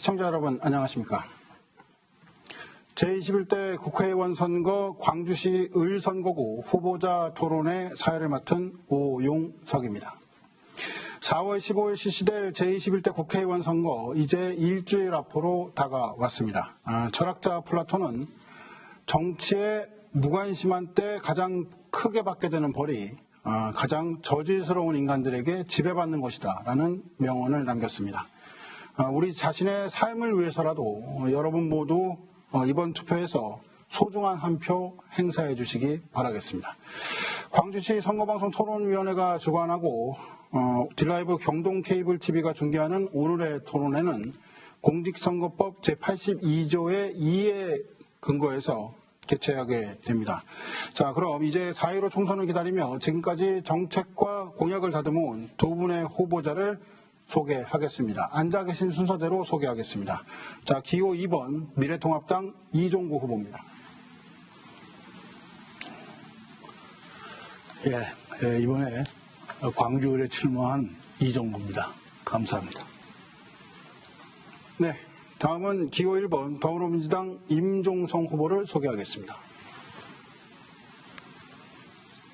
시청자 여러분 안녕하십니까. 제21대 국회의원 선거 광주시 을선거구 후보자 토론회 사회를 맡은 오용석입니다. 4월 15일 실시될 제21대 국회의원 선거 이제 일주일 앞으로 다가왔습니다. 철학자 플라톤은 정치에 무관심한 때 가장 크게 받게 되는 벌이 가장 저질스러운 인간들에게 지배받는 것이다 라는 명언을 남겼습니다. 우리 자신의 삶을 위해서라도 여러분 모두 이번 투표에서 소중한 한 표 행사해 주시기 바라겠습니다. 광주시 선거방송 토론위원회가 주관하고 딜라이브 경동 케이블 TV가 중계하는 오늘의 토론회는 공직선거법 제82조의 2에 근거해서 개최하게 됩니다. 자, 그럼 이제 4.15 총선을 기다리며 지금까지 정책과 공약을 다듬어온 두 분의 후보자를 소개하겠습니다. 앉아 계신 순서대로 소개하겠습니다. 자, 기호 2번 미래통합당 이종구 후보입니다. 이번에 광주을에 출마한 이종구입니다. 감사합니다. 네, 다음은 기호 1번 더불어민주당 임종성 후보를 소개하겠습니다.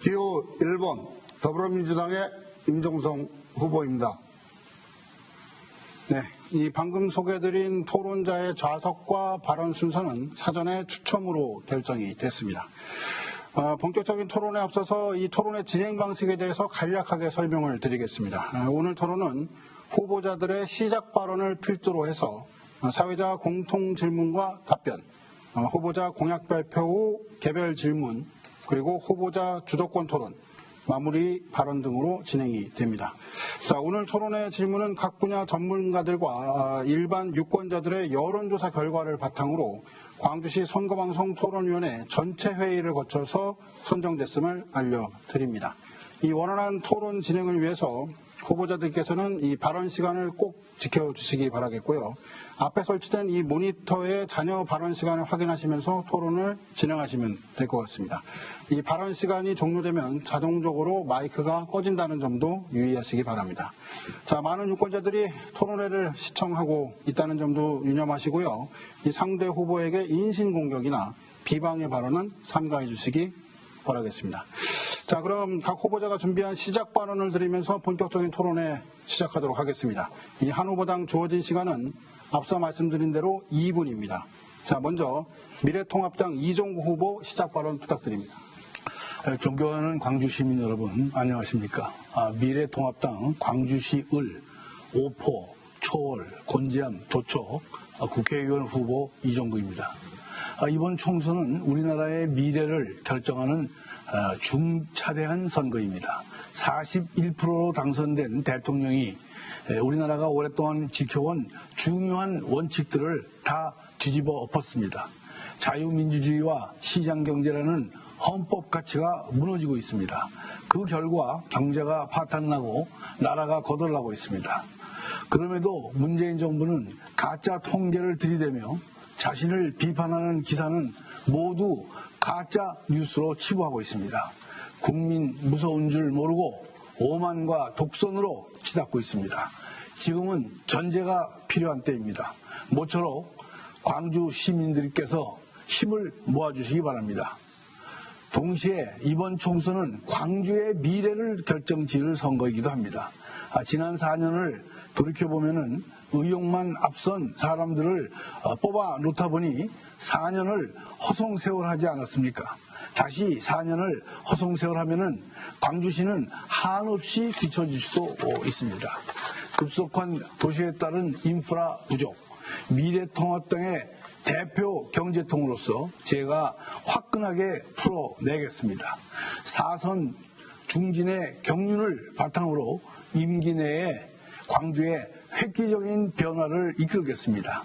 기호 1번 더불어민주당의 임종성 후보입니다. 네, 이 방금 소개해드린 토론자의 좌석과 발언 순서는 사전에 추첨으로 결정이 됐습니다. 본격적인 토론에 앞서서 이 토론의 진행 방식에 대해서 간략하게 설명을 드리겠습니다. 오늘 토론은 후보자들의 시작 발언을 필두로 해서 사회자 공통 질문과 답변, 후보자 공약 발표 후 개별 질문, 그리고 후보자 주도권 토론, 마무리 발언 등으로 진행이 됩니다. 자, 오늘 토론의 질문은 각 분야 전문가들과 일반 유권자들의 여론조사 결과를 바탕으로 광주시 선거방송 토론위원회 전체 회의를 거쳐서 선정됐음을 알려드립니다. 이 원활한 토론 진행을 위해서 후보자들께서는 이 발언 시간을 꼭 지켜주시기 바라겠고요. 앞에 설치된 이 모니터의 자녀 발언 시간을 확인하시면서 토론을 진행하시면 될 것 같습니다. 이 발언 시간이 종료되면 자동적으로 마이크가 꺼진다는 점도 유의하시기 바랍니다. 자, 많은 유권자들이 토론회를 시청하고 있다는 점도 유념하시고요. 이 상대 후보에게 인신공격이나 비방의 발언은 삼가해 주시기 바라겠습니다. 자, 그럼 각 후보자가 준비한 시작 발언을 드리면서 본격적인 토론회 시작하도록 하겠습니다. 이 한 후보당 주어진 시간은 앞서 말씀드린 대로 2분입니다. 자, 먼저 미래통합당 이종구 후보 시작 발언 부탁드립니다. 존경하는 광주 시민 여러분 안녕하십니까. 미래통합당 광주시 을, 오포, 초월, 곤지암, 도초 국회의원 후보 이종구입니다. 이번 총선은 우리나라의 미래를 결정하는 중차대한 선거입니다. 41%로 당선된 대통령이 우리나라가 오랫동안 지켜온 중요한 원칙들을 다 뒤집어 엎었습니다. 자유민주주의와 시장경제라는 헌법 가치가 무너지고 있습니다. 그 결과 경제가 파탄나고 나라가 거덜나고 있습니다. 그럼에도 문재인 정부는 가짜 통계를 들이대며 자신을 비판하는 기사는 모두 가짜 뉴스로 치부하고 있습니다. 국민 무서운 줄 모르고 오만과 독선으로 치닫고 있습니다. 지금은 견제가 필요한 때입니다. 모쪼록 광주 시민들께서 힘을 모아주시기 바랍니다. 동시에 이번 총선은 광주의 미래를 결정지을 선거이기도 합니다. 지난 4년을 돌이켜보면 의욕만 앞선 사람들을 뽑아 놓다 보니 4년을 허송세월하지 않았습니까? 다시 4년을 허송세월하면 광주시는 한없이 뒤처질 수도 있습니다. 급속한 도시에 따른 인프라 부족, 미래통합당의 대표 경제통으로서 제가 화끈하게 풀어내겠습니다. 4선 중진의 경륜을 바탕으로 임기 내에 광주의 획기적인 변화를 이끌겠습니다.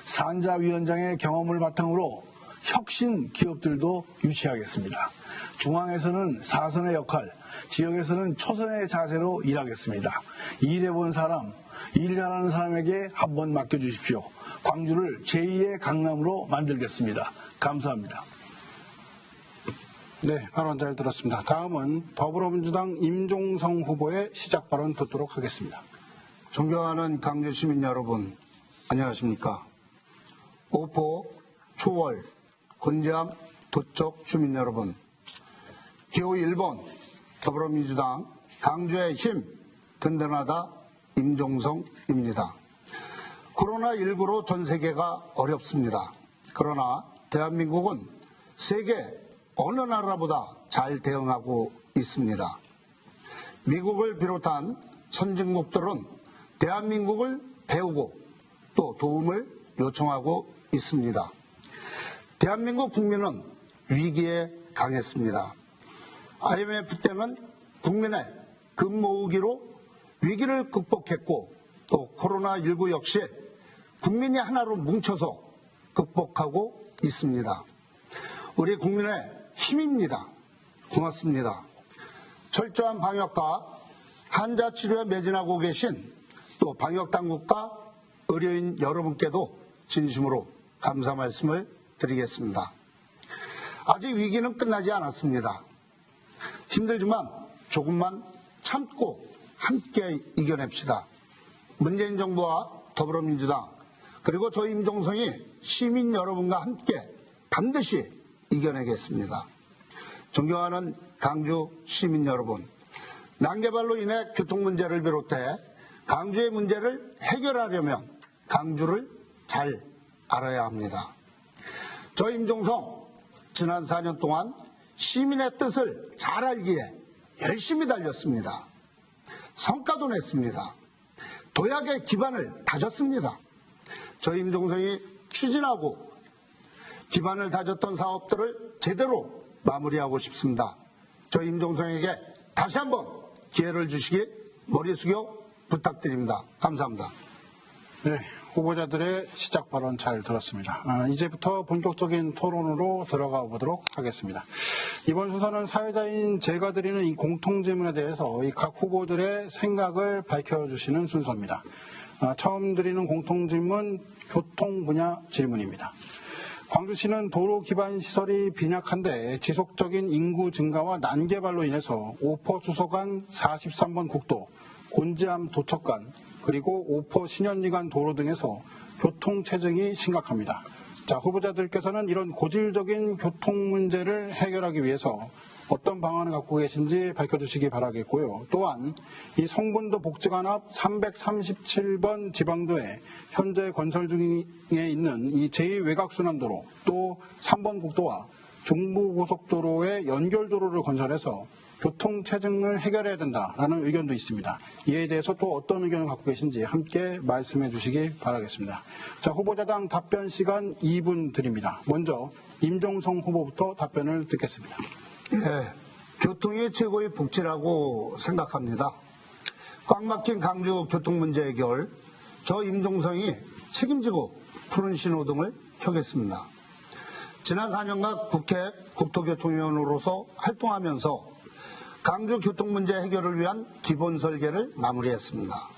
산자위원장의 경험을 바탕으로 혁신 기업들도 유치하겠습니다. 중앙에서는 4선의 역할, 지역에서는 초선의 자세로 일하겠습니다. 일해본 사람, 일 잘하는 사람에게 한번 맡겨주십시오. 광주를 제2의 강남으로 만들겠습니다. 감사합니다. 네, 발언 잘 들었습니다. 다음은 더불어민주당 임종성 후보의 시작 발언 듣도록 하겠습니다. 존경하는 광주 시민 여러분, 안녕하십니까. 오포, 초월, 곤지암, 도척 주민 여러분, 기호 1번 더불어민주당 강주의 힘 든든하다 임종성입니다. 코로나19로 전 세계가 어렵습니다. 그러나 대한민국은 세계 어느 나라보다 잘 대응하고 있습니다. 미국을 비롯한 선진국들은 대한민국을 배우고 또 도움을 요청하고 있습니다. 대한민국 국민은 위기에 강했습니다. IMF 때는 국민의 금 모으기로 위기를 극복했고 또 코로나19 역시 국민이 하나로 뭉쳐서 극복하고 있습니다. 우리 국민의 힘입니다. 고맙습니다. 철저한 방역과 환자 치료에 매진하고 계신 또 방역당국과 의료인 여러분께도 진심으로 감사 말씀을 드리겠습니다. 아직 위기는 끝나지 않았습니다. 힘들지만 조금만 참고 함께 이겨냅시다. 문재인 정부와 더불어민주당 그리고 저희 임종성이 시민 여러분과 함께 반드시 이겨내겠습니다. 존경하는 강주 시민 여러분, 난개발로 인해 교통 문제를 비롯해 강주의 문제를 해결하려면 강주를 잘 알아야 합니다. 저 임종성 지난 4년 동안 시민의 뜻을 잘 알기에 열심히 달렸습니다. 성과도 냈습니다. 도약의 기반을 다졌습니다. 저 임종성이 추진하고 기반을 다졌던 사업들을 제대로 마무리하고 싶습니다. 저 임종성에게 다시 한번 기회를 주시기 머리 숙여 부탁드립니다. 감사합니다. 네, 후보자들의 시작 발언 잘 들었습니다. 이제부터 본격적인 토론으로 들어가 보도록 하겠습니다. 이번 순서는 사회자인 제가 드리는 이 공통질문에 대해서 이 각 후보들의 생각을 밝혀주시는 순서입니다. 처음 드리는 공통질문, 교통 분야 질문입니다. 광주시는 도로 기반 시설이 빈약한데 지속적인 인구 증가와 난개발로 인해서 오포 수서간 43번 국도, 곤지암 도척간, 그리고 오포 신현리간 도로 등에서 교통 체증이 심각합니다. 자, 후보자들께서는 이런 고질적인 교통 문제를 해결하기 위해서 어떤 방안을 갖고 계신지 밝혀주시기 바라겠고요. 또한 이 성분도 복지관앞 337번 지방도에 현재 건설 중에 있는 이 제2외곽순환도로 또 3번 국도와 중부고속도로의 연결도로를 건설해서 교통 체증을 해결해야 된다라는 의견도 있습니다. 이에 대해서 또 어떤 의견을 갖고 계신지 함께 말씀해 주시기 바라겠습니다. 자, 후보자당 답변 시간 2분 드립니다. 먼저 임종성 후보부터 답변을 듣겠습니다. 네, 교통이 최고의 복지라고 생각합니다. 꽉 막힌 강주 교통 문제 해결, 저 임종성이 책임지고 푸른 신호등을 켜겠습니다. 지난 4년간 국회 국토교통위원으로서 활동하면서 강주 교통 문제 해결을 위한 기본 설계를 마무리했습니다.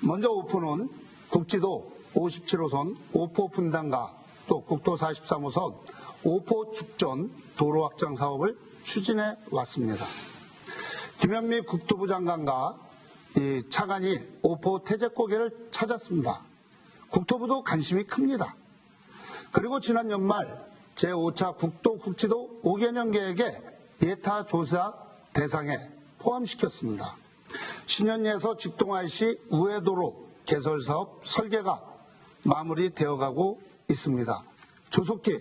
먼저 오포는 국지도 57호선 오포 분당가 또 국도 43호선 오포 축전 도로 확장 사업을 추진해 왔습니다. 김현미 국토부 장관과 차관이 오포 태제고개를 찾았습니다. 국토부도 관심이 큽니다. 그리고 지난 연말 제5차 국도 국지도 5개년 계획에 예타 조사 대상에 포함시켰습니다. 신현리에서 직동IC 우회도로 개설사업 설계가 마무리되어가고 있습니다. 조속히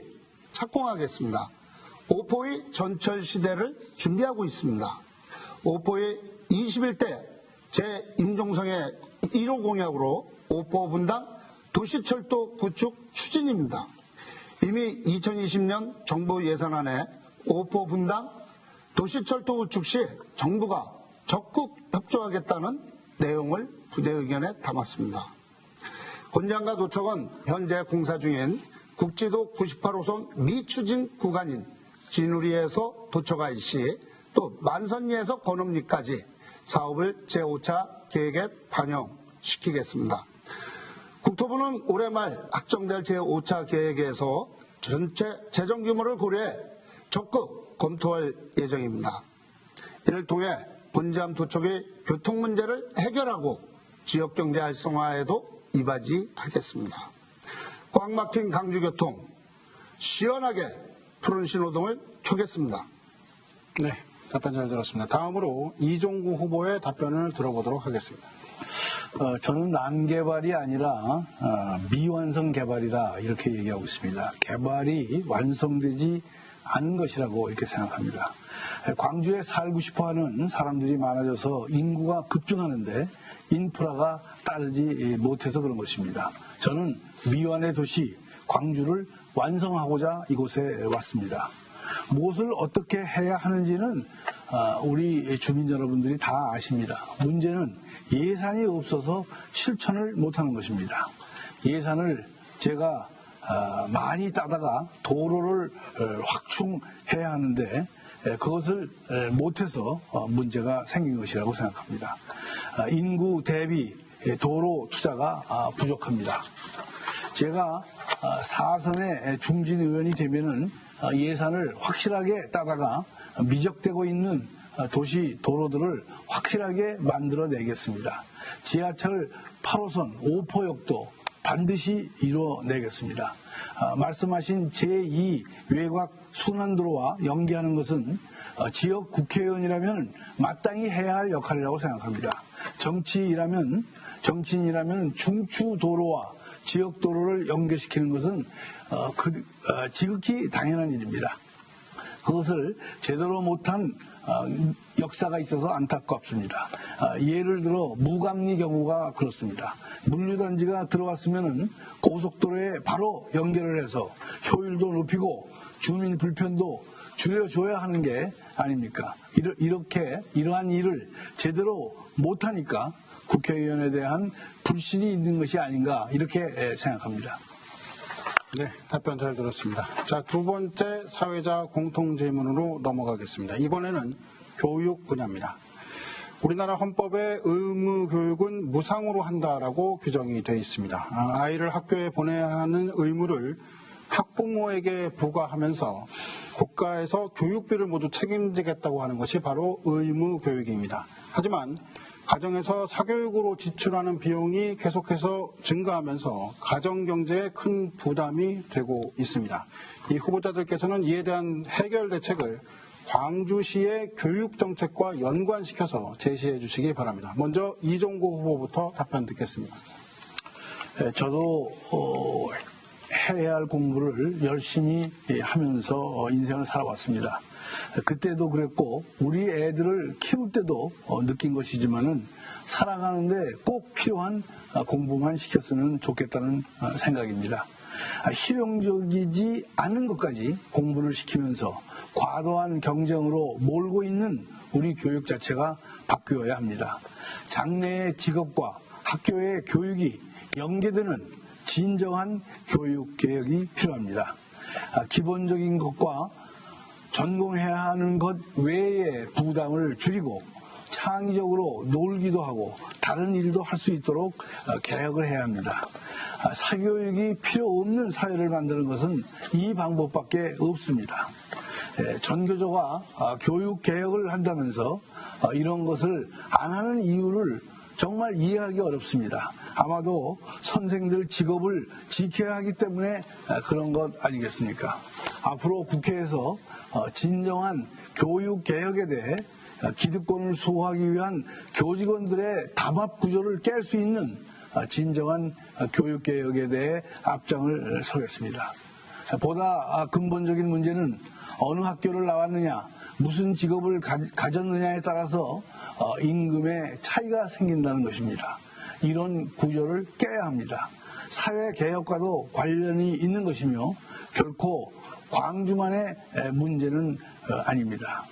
착공하겠습니다. 오포의 전철 시대를 준비하고 있습니다. 오포의 21대 제 임종성의 1호 공약으로 오포 분당 도시철도 구축 추진입니다. 이미 2020년 정부 예산안에 오포 분당 도시철도 구축 시 정부가 적극 협조하겠다는 내용을 부대 의견에 담았습니다. 곤지암과 도척은 현재 공사 중인 국지도 98호선 미추진 구간인 진우리에서 도척IC 또 만선리에서 건업리까지 사업을 제5차 계획에 반영시키겠습니다. 국토부는 올해 말 확정될 제5차 계획에서 전체 재정 규모를 고려해 적극 검토할 예정입니다. 이를 통해 곤지암 도척의 교통 문제를 해결하고 지역경제 활성화에도 이바지하겠습니다. 꽉 막힌 광주교통 시원하게 푸른 신호등을 켜겠습니다. 네, 답변 잘 들었습니다. 다음으로 이종구 후보의 답변을 들어보도록 하겠습니다. 저는 난개발이 아니라 미완성 개발이다 이렇게 얘기하고 있습니다. 개발이 완성되지 않은 것이라고 이렇게 생각합니다. 광주에 살고 싶어하는 사람들이 많아져서 인구가 급증하는데 인프라가 따르지 못해서 그런 것입니다. 저는 미완의 도시 광주를 완성하고자 이곳에 왔습니다. 무엇을 어떻게 해야 하는지는 우리 주민 여러분들이 다 아십니다. 문제는 예산이 없어서 실천을 못하는 것입니다. 예산을 제가 많이 따다가 도로를 확충해야 하는데 그것을 못해서 문제가 생긴 것이라고 생각합니다. 인구 대비 도로 투자가 부족합니다. 제가 4선의 중진 의원이 되면은 예산을 확실하게 따다가 미적되고 있는 도시 도로들을 확실하게 만들어내겠습니다. 지하철 8호선 5포역도 반드시 이뤄내겠습니다. 말씀하신 제2 외곽 순환도로와 연계하는 것은 지역 국회의원이라면 마땅히 해야 할 역할이라고 생각합니다. 정치인이라면 중추도로와 지역도로를 연계시키는 것은 지극히 당연한 일입니다. 그것을 제대로 못한 역사가 있어서 안타깝습니다. 예를 들어 무감리 경우가 그렇습니다. 물류단지가 들어왔으면 고속도로에 바로 연결을 해서 효율도 높이고 주민 불편도 줄여줘야 하는 게 아닙니까? 이러한 일을 제대로 못하니까 국회의원에 대한 불신이 있는 것이 아닌가 이렇게 생각합니다. 네, 답변 잘 들었습니다. 자, 두 번째 사회자 공통 질문으로 넘어가겠습니다. 이번에는 교육 분야입니다. 우리나라 헌법에 의무 교육은 무상으로 한다라고 규정이 되어 있습니다. 아이를 학교에 보내야 하는 의무를 학부모에게 부과하면서 국가에서 교육비를 모두 책임지겠다고 하는 것이 바로 의무 교육입니다. 하지만 가정에서 사교육으로 지출하는 비용이 계속해서 증가하면서 가정경제에 큰 부담이 되고 있습니다. 이 후보자들께서는 이에 대한 해결 대책을 광주시의 교육정책과 연관시켜서 제시해 주시기 바랍니다. 먼저 이종구 후보부터 답변 듣겠습니다. 저도 해야 할 공부를 열심히 하면서 인생을 살아왔습니다. 그때도 그랬고 우리 애들을 키울 때도 느낀 것이지만은 살아가는데 꼭 필요한 공부만 시켰으면 좋겠다는 생각입니다. 실용적이지 않은 것까지 공부를 시키면서 과도한 경쟁으로 몰고 있는 우리 교육 자체가 바뀌어야 합니다. 장래의 직업과 학교의 교육이 연계되는 진정한 교육 개혁이 필요합니다. 기본적인 것과 전공해야 하는 것 외의 부담을 줄이고 창의적으로 놀기도 하고 다른 일도 할 수 있도록 개혁을 해야 합니다. 사교육이 필요 없는 사회를 만드는 것은 이 방법밖에 없습니다. 전교조가 교육 개혁을 한다면서 이런 것을 안 하는 이유를 정말 이해하기 어렵습니다. 아마도 선생들 직업을 지켜야 하기 때문에 그런 것 아니겠습니까? 앞으로 국회에서 진정한 교육 개혁에 대해 기득권을 수호하기 위한 교직원들의 담합 구조를 깰 수 있는 진정한 교육 개혁에 대해 앞장을 서겠습니다. 보다 근본적인 문제는 어느 학교를 나왔느냐, 무슨 직업을 가졌느냐에 따라서 임금의 차이가 생긴다는 것입니다. 이런 구조를 깨야 합니다. 사회 개혁과도 관련이 있는 것이며 결코 광주만의 문제는 아닙니다.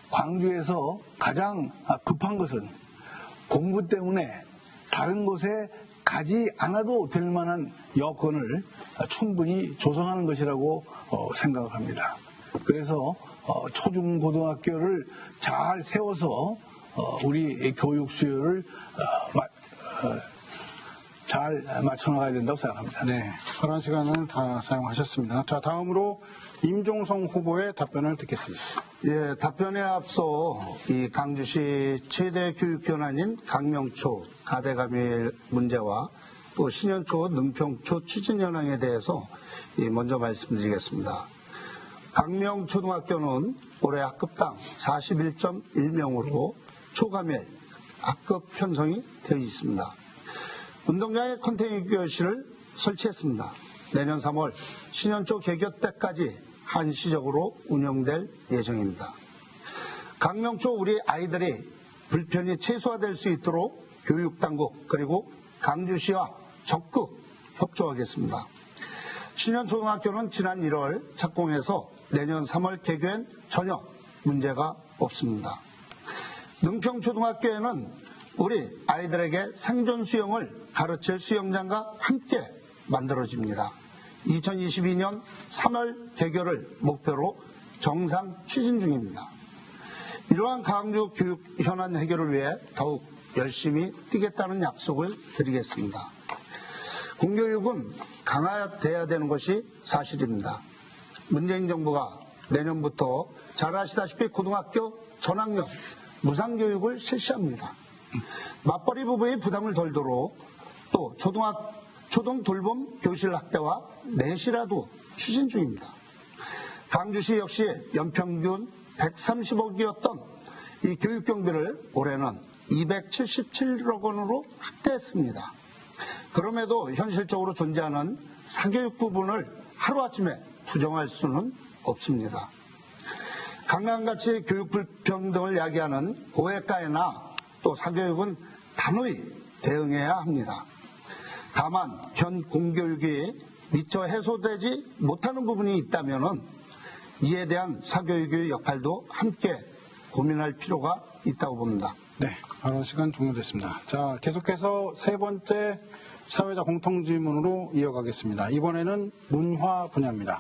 광주에서 가장 급한 것은 공부 때문에 다른 곳에 가지 않아도 될 만한 여건을 충분히 조성하는 것이라고 생각을 합니다. 그래서 초중고등학교를 잘 세워서 우리 교육 수요를 잘 맞춰나가야 된다고 생각합니다. 네, 발언 시간을 다 사용하셨습니다. 자, 다음으로 임종성 후보의 답변을 듣겠습니다. 예, 답변에 앞서 이 강주시 최대 교육 현안인 강명초 가대감일 문제와 또 신현초 능평초 추진 현황에 대해서 먼저 말씀드리겠습니다. 강명초등학교는 올해 학급당 41.1명으로 초감일 학급 편성이 되어 있습니다. 운동장에 컨테이너 교실을 설치했습니다. 내년 3월 신현초 개교 때까지 한시적으로 운영될 예정입니다. 강명초 우리 아이들이 불편이 최소화될 수 있도록 교육당국 그리고 강주시와 적극 협조하겠습니다. 신현초등학교는 지난 1월 착공해서 내년 3월 개교엔 전혀 문제가 없습니다. 능평초등학교에는 우리 아이들에게 생존 수영을 가르칠 수영장과 함께 만들어집니다. 2022년 3월 개교를 목표로 정상 추진 중입니다. 이러한 강주 교육 현안 해결을 위해 더욱 열심히 뛰겠다는 약속을 드리겠습니다. 공교육은 강화돼야 되는 것이 사실입니다. 문재인 정부가 내년부터 잘 아시다시피 고등학교 전학년 무상교육을 실시합니다. 맞벌이 부부의 부담을 덜도록 또 초등 돌봄 교실 확대와 내시라도 추진 중입니다. 강주시 역시 연평균 130억이었던 이 교육 경비를 올해는 277억 원으로 확대했습니다. 그럼에도 현실적으로 존재하는 사교육 부분을 하루아침에 부정할 수는 없습니다. 강남같이 교육 불평등을 야기하는 고액가에나 또 사교육은 단호히 대응해야 합니다. 다만 현 공교육이 미처 해소되지 못하는 부분이 있다면 이에 대한 사교육의 역할도 함께 고민할 필요가 있다고 봅니다. 네, 발언 시간 종료됐습니다. 자, 계속해서 세 번째 사회자 공통질문으로 이어가겠습니다. 이번에는 문화 분야입니다.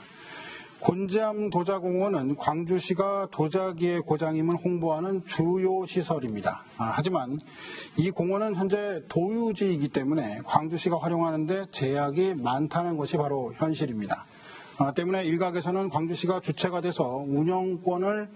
곤지암 도자공원은 광주시가 도자기의 고장임을 홍보하는 주요 시설입니다. 하지만 이 공원은 현재 도유지이기 때문에 광주시가 활용하는데 제약이 많다는 것이 바로 현실입니다. 때문에 일각에서는 광주시가 주체가 돼서 운영권을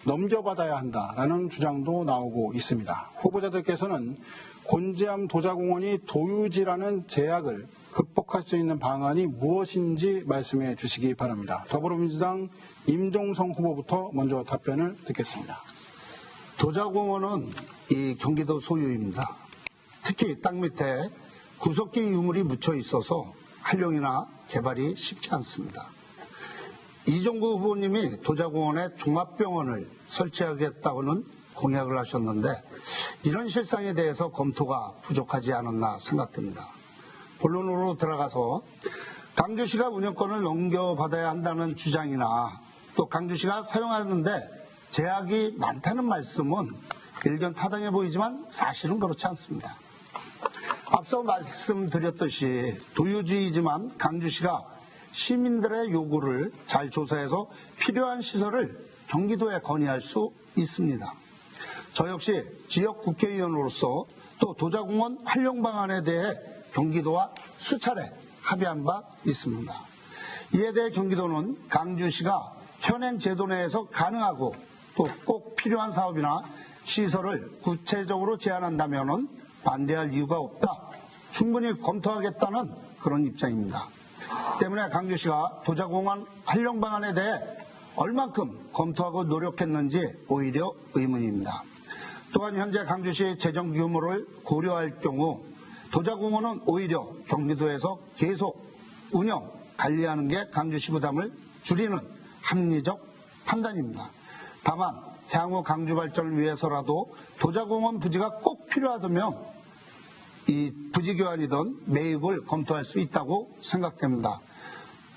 넘겨받아야 한다라는 주장도 나오고 있습니다. 후보자들께서는 곤지암 도자공원이 도유지라는 제약을 극복할 수 있는 방안이 무엇인지 말씀해 주시기 바랍니다. 더불어민주당 임종성 후보부터 먼저 답변을 듣겠습니다. 도자공원은 이 경기도 소유입니다. 특히 땅 밑에 구석기 유물이 묻혀 있어서 활용이나 개발이 쉽지 않습니다. 이종구 후보님이 도자공원에 종합병원을 설치하겠다고는 공약을 하셨는데 이런 실상에 대해서 검토가 부족하지 않았나 생각됩니다. 본론으로 들어가서 강주시가 운영권을 넘겨받아야 한다는 주장이나 또 강주시가 사용하는데 제약이 많다는 말씀은 일견 타당해 보이지만 사실은 그렇지 않습니다. 앞서 말씀드렸듯이 도유지이지만 강주시가 시민들의 요구를 잘 조사해서 필요한 시설을 경기도에 건의할 수 있습니다. 저 역시 지역 국회의원으로서 또 도자공원 활용 방안에 대해 경기도와 수차례 합의한 바 있습니다. 이에 대해 경기도는 강주시가 현행 제도 내에서 가능하고 또 꼭 필요한 사업이나 시설을 구체적으로 제안한다면 반대할 이유가 없다. 충분히 검토하겠다는 그런 입장입니다. 때문에 강주시가 도자공원 활용 방안에 대해 얼만큼 검토하고 노력했는지 오히려 의문입니다. 또한 현재 강주시 재정 규모를 고려할 경우 도자공원은 오히려 경기도에서 계속 운영, 관리하는 게 강주시 부담을 줄이는 합리적 판단입니다. 다만 향후 강주 발전을 위해서라도 도자공원 부지가 꼭 필요하다면 이 부지 교환이든 매입을 검토할 수 있다고 생각됩니다.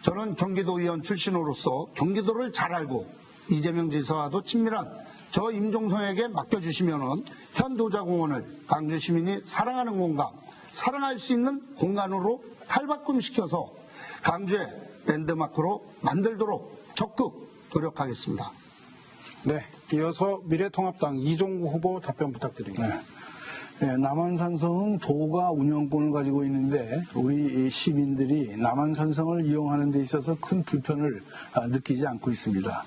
저는 경기도의원 출신으로서 경기도를 잘 알고 이재명 지사와도 친밀한 저 임종성에게 맡겨주시면 현 도자공원을 강주 시민이 사랑하는 공간, 사랑할 수 있는 공간으로 탈바꿈시켜서 강주의 랜드마크로 만들도록 적극 노력하겠습니다. 네, 이어서 미래통합당 이종구 후보 답변 부탁드립니다. 남한산성은 도가 운영권을 가지고 있는데 우리 시민들이 남한산성을 이용하는 데 있어서 큰 불편을 느끼지 않고 있습니다.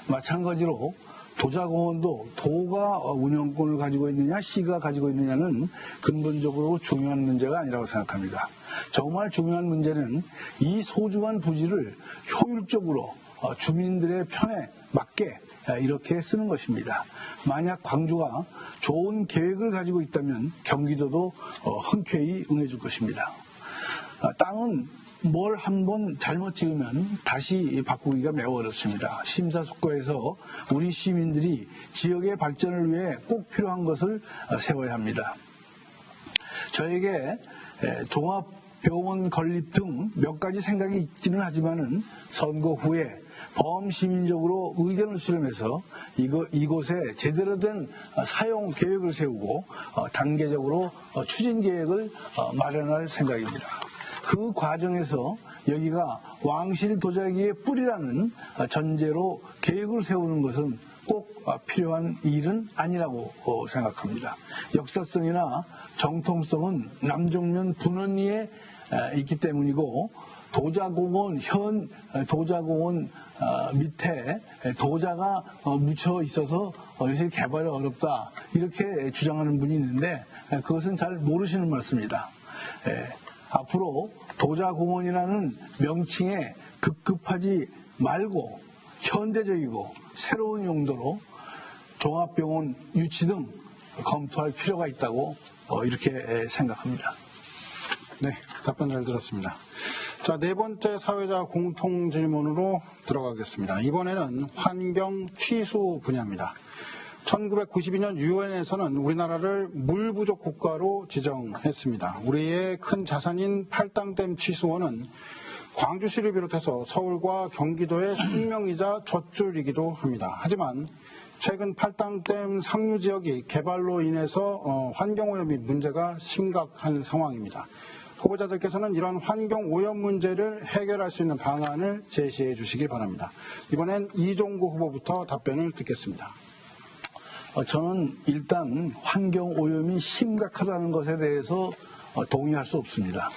마찬가지로 도자공원도 도가 운영권을 가지고 있느냐 시가 가지고 있느냐는 근본적으로 중요한 문제가 아니라고 생각합니다. 정말 중요한 문제는 이 소중한 부지를 효율적으로 주민들의 편에 맞게 이렇게 쓰는 것입니다. 만약 광주가 좋은 계획을 가지고 있다면 경기도도 흔쾌히 응해줄 것입니다. 땅은 뭘 한번 잘못 지으면 다시 바꾸기가 매우 어렵습니다. 심사숙고해서 우리 시민들이 지역의 발전을 위해 꼭 필요한 것을 세워야 합니다. 저에게 종합병원 건립 등 몇 가지 생각이 있지는 하지만은 선거 후에 범시민적으로 의견을 수렴해서 이곳에 제대로 된 사용 계획을 세우고 단계적으로 추진 계획을 마련할 생각입니다. 그 과정에서 여기가 왕실 도자기의 뿌리라는 전제로 계획을 세우는 것은 꼭 필요한 일은 아니라고 생각합니다. 역사성이나 정통성은 남정면 분원리에 있기 때문이고 도자공원 도자공원 밑에 도자가 묻혀 있어서 사실 개발이 어렵다 이렇게 주장하는 분이 있는데 그것은 잘 모르시는 말씀입니다. 앞으로 도자공원이라는 명칭에 급급하지 말고 현대적이고 새로운 용도로 종합병원 유치 등 검토할 필요가 있다고 이렇게 생각합니다. 네, 답변 잘 들었습니다. 자, 네 번째 사회자 공통 질문으로 들어가겠습니다. 이번에는 환경 취수 분야입니다. 1992년 유엔에서는 우리나라를 물 부족 국가로 지정했습니다. 우리의 큰 자산인 팔당댐 취수원은 광주시를 비롯해서 서울과 경기도의 생명이자 젖줄이기도 합니다. 하지만 최근 팔당댐 상류 지역이 개발로 인해서 환경오염이 문제가 심각한 상황입니다. 후보자들께서는 이런 환경오염 문제를 해결할 수 있는 방안을 제시해 주시기 바랍니다. 이번엔 이종구 후보부터 답변을 듣겠습니다. 저는 일단 환경오염이 심각하다는 것에 대해서 동의할 수 없습니다.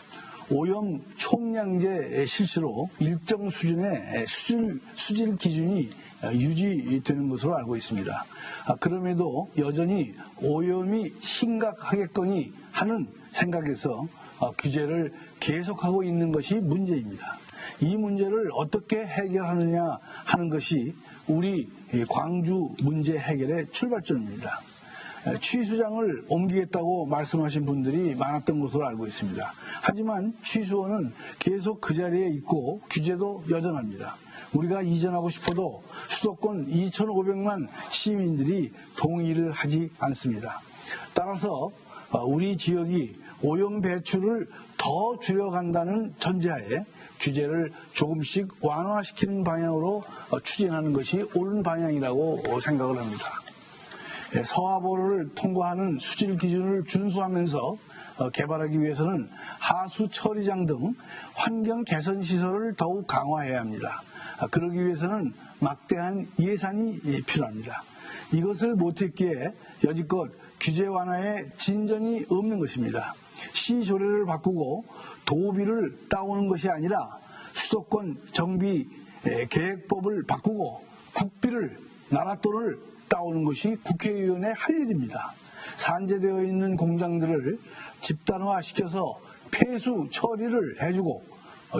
오염 총량제 실시로 일정 수준의 수질 기준이 유지되는 것으로 알고 있습니다. 그럼에도 여전히 오염이 심각하겠거니 하는 생각에서 규제를 계속하고 있는 것이 문제입니다. 이 문제를 어떻게 해결하느냐 하는 것이 우리 광주 문제 해결의 출발점입니다. 취수장을 옮기겠다고 말씀하신 분들이 많았던 것으로 알고 있습니다. 하지만 취수원은 계속 그 자리에 있고 규제도 여전합니다. 우리가 이전하고 싶어도 수도권 2,500만 시민들이 동의를 하지 않습니다. 따라서 우리 지역이 오염 배출을 더 줄여간다는 전제하에 규제를 조금씩 완화시키는 방향으로 추진하는 것이 옳은 방향이라고 생각을 합니다. 서하보를 통과하는 수질 기준을 준수하면서 개발하기 위해서는 하수 처리장 등 환경 개선 시설을 더욱 강화해야 합니다. 그러기 위해서는 막대한 예산이 필요합니다. 이것을 못했기에 여지껏 규제 완화에 진전이 없는 것입니다. 시조례를 바꾸고 도비를 따오는 것이 아니라 수도권 정비 계획법을 바꾸고 국비를 나라 돈을 따오는 것이 국회의원의 할 일입니다. 산재되어 있는 공장들을 집단화시켜서 폐수 처리를 해주고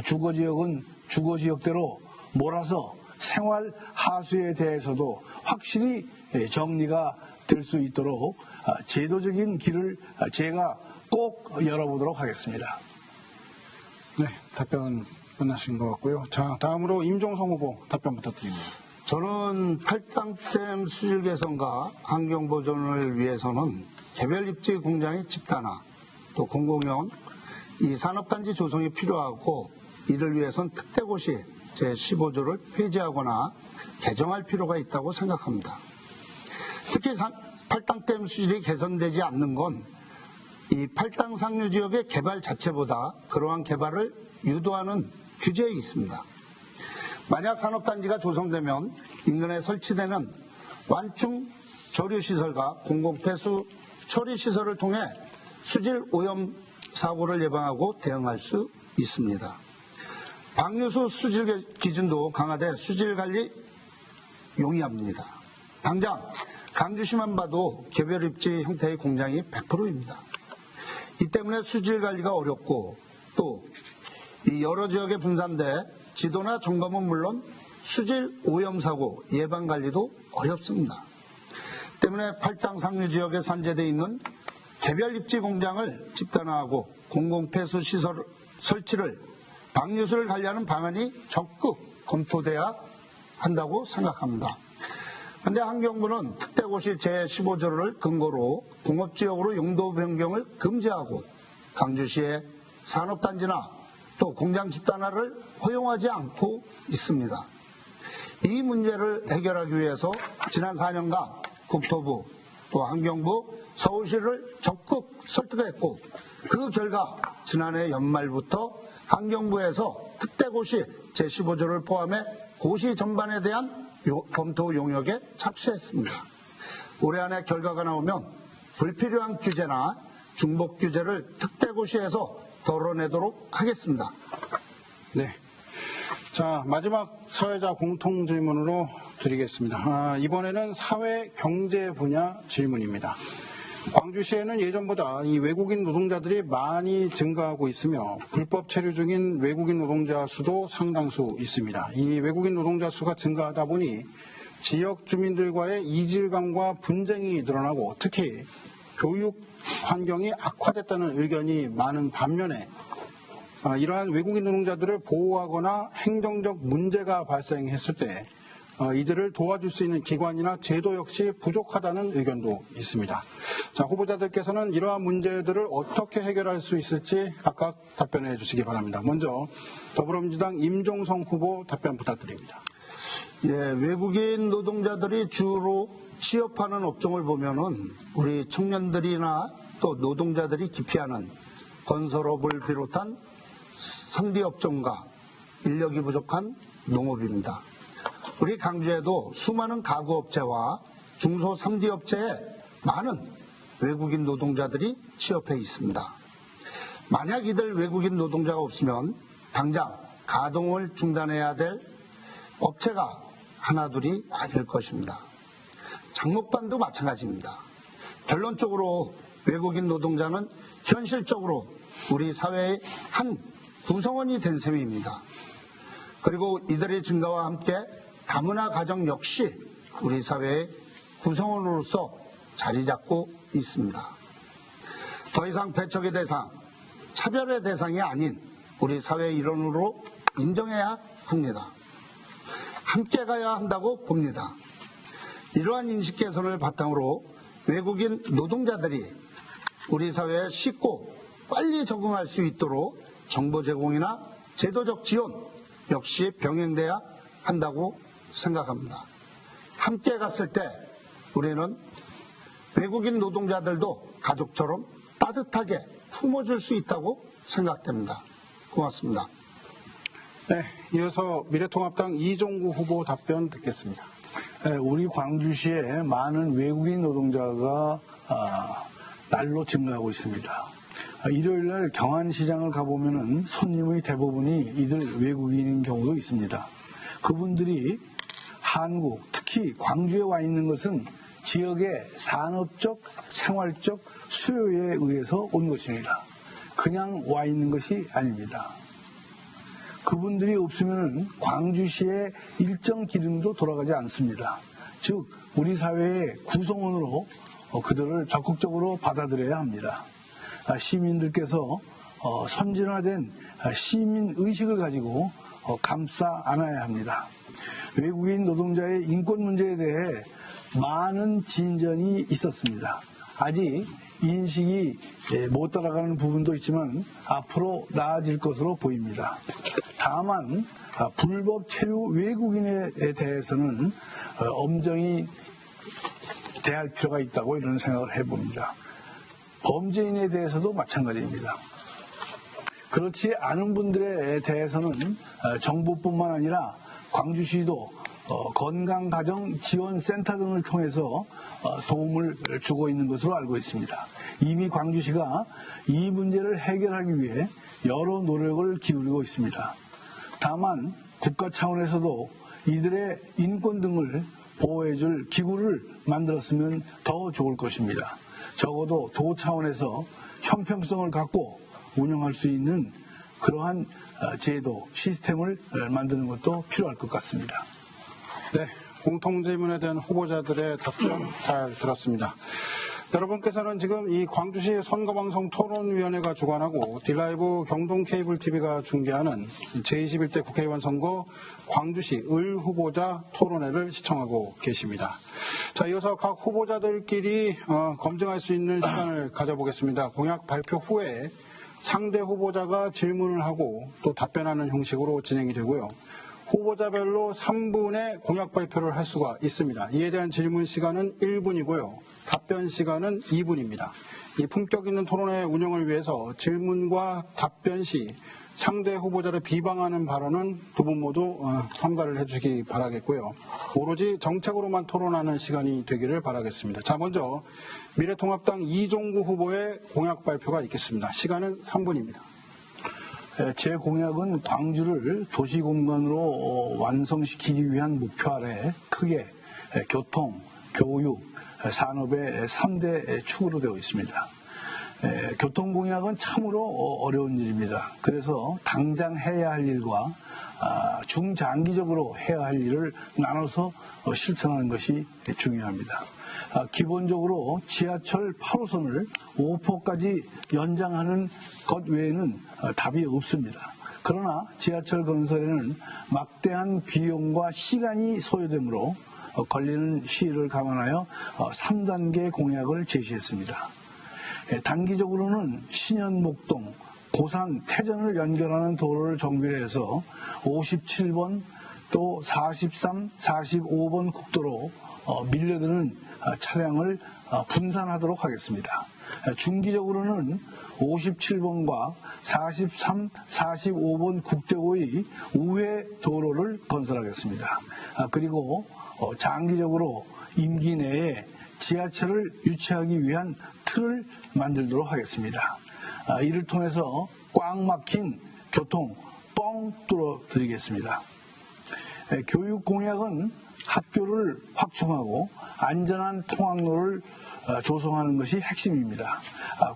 주거지역은 주거지역대로 몰아서 생활 하수에 대해서도 확실히 정리가 될 수 있도록 제도적인 길을 제가 꼭 열어보도록 하겠습니다. 네, 답변 끝나신 것 같고요. 자, 다음으로 임종성 후보 답변 부탁드립니다. 저는 팔당댐 수질 개선과 환경 보존을 위해서는 개별 입지 공장의 집단화, 또 공공형 이 산업단지 조성이 필요하고 이를 위해서는 특대고시 제15조를 폐지하거나 개정할 필요가 있다고 생각합니다. 특히 팔당댐 수질이 개선되지 않는 건 이 팔당 상류 지역의 개발 자체보다 그러한 개발을 유도하는 규제에 있습니다. 만약 산업단지가 조성되면 인근에 설치되는 완충 저류시설과 공공폐수 처리 시설을 통해 수질 오염 사고를 예방하고 대응할 수 있습니다. 방류수 수질 기준도 강화돼 수질 관리 용이합니다. 당장 강주시만 봐도 개별 입지 형태의 공장이 100%입니다. 이 때문에 수질 관리가 어렵고 또 이 여러 지역에 분산돼 지도나 점검은 물론 수질 오염 사고 예방 관리도 어렵습니다. 때문에 팔당 상류 지역에 산재되어 있는 개별 입지 공장을 집단화하고 공공폐수 시설 설치를 방류수를 관리하는 방안이 적극 검토돼야 한다고 생각합니다. 그런데 환경부는 특대고시 제15조를 근거로 공업지역으로 용도 변경을 금지하고 강주시의 산업단지나 또 공장 집단화를 허용하지 않고 있습니다. 이 문제를 해결하기 위해서 지난 4년간 국토부 또 환경부 서울시를 적극 설득했고 그 결과 지난해 연말부터 환경부에서 특대고시 제15조를 포함해 고시 전반에 대한 검토 용역에 착수했습니다. 올해 안에 결과가 나오면 불필요한 규제나 중복 규제를 특대고시에서 덜어내도록 하겠습니다. 네. 자, 마지막 사회자 공통 질문으로 드리겠습니다. 이번에는 사회 경제 분야 질문입니다. 광주시에는 예전보다 이 외국인 노동자들이 많이 증가하고 있으며 불법 체류 중인 외국인 노동자 수도 상당수 있습니다. 이 외국인 노동자 수가 증가하다 보니 지역 주민들과의 이질감과 분쟁이 늘어나고 특히 교육 환경이 악화됐다는 의견이 많은 반면에 이러한 외국인 노동자들을 보호하거나 행정적 문제가 발생했을 때 이들을 도와줄 수 있는 기관이나 제도 역시 부족하다는 의견도 있습니다. 자, 후보자들께서는 이러한 문제들을 어떻게 해결할 수 있을지 각각 답변해 주시기 바랍니다. 먼저 더불어민주당 임종성 후보 답변 부탁드립니다. 예, 외국인 노동자들이 주로 취업하는 업종을 보면은 우리 청년들이나 또 노동자들이 기피하는 건설업을 비롯한 상비업종과 인력이 부족한 농업입니다. 우리 강주에도 수많은 가구업체와 중소 3D 업체에 많은 외국인 노동자들이 취업해 있습니다. 만약 이들 외국인 노동자가 없으면 당장 가동을 중단해야 될 업체가 하나둘이 아닐 것입니다. 장목반도 마찬가지입니다. 결론적으로 외국인 노동자는 현실적으로 우리 사회의 한 구성원이 된 셈입니다. 그리고 이들의 증가와 함께 다문화 가정 역시 우리 사회의 구성원으로서 자리 잡고 있습니다. 더 이상 배척의 대상, 차별의 대상이 아닌 우리 사회의 일원으로 인정해야 합니다. 함께 가야 한다고 봅니다. 이러한 인식 개선을 바탕으로 외국인 노동자들이 우리 사회에 쉽고 빨리 적응할 수 있도록 정보 제공이나 제도적 지원 역시 병행돼야 한다고 생각합니다. 함께 갔을 때 우리는 외국인 노동자들도 가족처럼 따뜻하게 품어줄 수 있다고 생각됩니다. 고맙습니다. 네, 이어서 미래통합당 이종구 후보 답변 듣겠습니다. 우리 광주시에 많은 외국인 노동자가 날로 증가하고 있습니다. 일요일날 경안시장을 가보면 손님의 대부분이 이들 외국인인 경우도 있습니다. 그분들이 한국, 특히 광주에 와 있는 것은 지역의 산업적, 생활적 수요에 의해서 온 것입니다. 그냥 와 있는 것이 아닙니다. 그분들이 없으면 광주시의 일정 기능도 돌아가지 않습니다. 즉 우리 사회의 구성원으로 그들을 적극적으로 받아들여야 합니다. 시민들께서 선진화된 시민의식을 가지고 감싸 안아야 합니다. 외국인 노동자의 인권 문제에 대해 많은 진전이 있었습니다. 아직 인식이 못 따라가는 부분도 있지만 앞으로 나아질 것으로 보입니다. 다만 불법 체류 외국인에 대해서는 엄정히 대할 필요가 있다고 이런 생각을 해봅니다. 범죄인에 대해서도 마찬가지입니다. 그렇지 않은 분들에 대해서는 정부뿐만 아니라 광주시도 건강가정지원센터 등을 통해서 도움을 주고 있는 것으로 알고 있습니다. 이미 광주시가 이 문제를 해결하기 위해 여러 노력을 기울이고 있습니다. 다만 국가 차원에서도 이들의 인권 등을 보호해줄 기구를 만들었으면 더 좋을 것입니다. 적어도 도 차원에서 형평성을 갖고 운영할 수 있는 그러한 제도, 시스템을 만드는 것도 필요할 것 같습니다. 네, 공통질문에 대한 후보자들의 답변 잘 들었습니다. 여러분께서는 지금 이 광주시 선거방송 토론위원회가 주관하고 딜라이브 경동케이블TV가 중계하는 제21대 국회의원 선거 광주시 을 후보자 토론회를 시청하고 계십니다. 자, 이어서 각 후보자들끼리 검증할 수 있는 시간을 가져보겠습니다. 공약 발표 후에 상대 후보자가 질문을 하고 또 답변하는 형식으로 진행이 되고요. 후보자별로 3분의 공약 발표를 할 수가 있습니다. 이에 대한 질문 시간은 1분이고요. 답변 시간은 2분입니다. 이 품격 있는 토론회 운영을 위해서 질문과 답변 시 상대 후보자를 비방하는 발언은 두 분 모두 삼가를 해주시기 바라겠고요. 오로지 정책으로만 토론하는 시간이 되기를 바라겠습니다. 자, 먼저 미래통합당 이종구 후보의 공약 발표가 있겠습니다. 시간은 3분입니다. 제 공약은 광주를 도시공간으로 완성시키기 위한 목표 아래 크게 교통, 교육, 산업의 3대 축으로 되어 있습니다. 교통공약은 참으로 어려운 일입니다. 그래서 당장 해야 할 일과 중장기적으로 해야 할 일을 나눠서 실천하는 것이 중요합니다. 기본적으로 지하철 8호선을 5호까지 연장하는 것 외에는 답이 없습니다. 그러나 지하철 건설에는 막대한 비용과 시간이 소요되므로 걸리는 시일을 감안하여 3단계 공약을 제시했습니다. 단기적으로는 신현목동, 고산, 태전을 연결하는 도로를 정비를 해서 57번 또 43, 45번 국도로 밀려드는 차량을 분산하도록 하겠습니다. 중기적으로는 57번과 43, 45번 국대고의 우회 도로를 건설하겠습니다. 그리고 장기적으로 임기 내에 지하철을 유치하기 위한 틀을 만들도록 하겠습니다. 이를 통해서 꽉 막힌 교통 뻥 뚫어드리겠습니다. 교육 공약은 학교를 확충하고 안전한 통학로를 조성하는 것이 핵심입니다.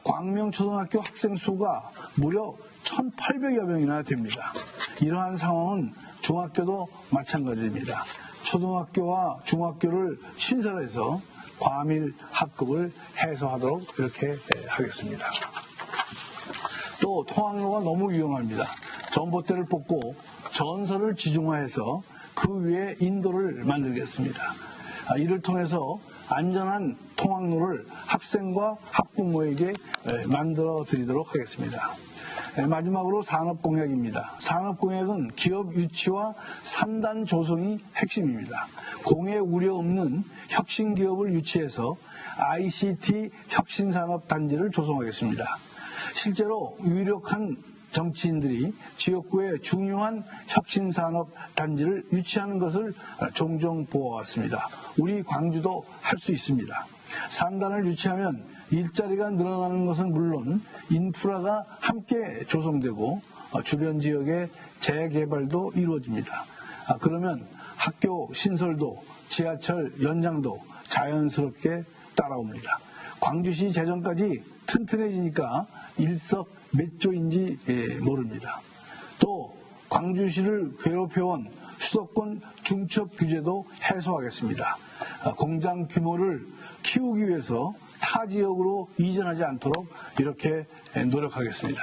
광명초등학교 학생 수가 무려 1,800여 명이나 됩니다. 이러한 상황은 중학교도 마찬가지입니다. 초등학교와 중학교를 신설해서 과밀 학급을 해소하도록 이렇게 하겠습니다. 또 통학로가 너무 위험합니다. 전봇대를 뽑고 전설을 지중화해서 그 위에 인도를 만들겠습니다. 이를 통해서 안전한 통학로를 학생과 학부모에게 만들어 드리도록 하겠습니다. 마지막으로 산업공약입니다. 산업공약은 기업 유치와 3단 조성이 핵심입니다. 공해 우려 없는 혁신기업을 유치해서 ICT 혁신산업단지를 조성하겠습니다. 실제로 유력한 정치인들이 지역구에 중요한 혁신산업단지를 유치하는 것을 종종 보아왔습니다. 우리 광주도 할 수 있습니다. 산단을 유치하면 일자리가 늘어나는 것은 물론 인프라가 함께 조성되고 주변 지역의 재개발도 이루어집니다. 그러면 학교 신설도 지하철 연장도 자연스럽게 따라옵니다. 광주시 재정까지 튼튼해지니까 일석몇조인지 모릅니다. 또 광주시를 괴롭혀온 수도권 중첩 규제도 해소하겠습니다. 공장 규모를 키우기 위해서 타 지역으로 이전하지 않도록 이렇게 노력하겠습니다.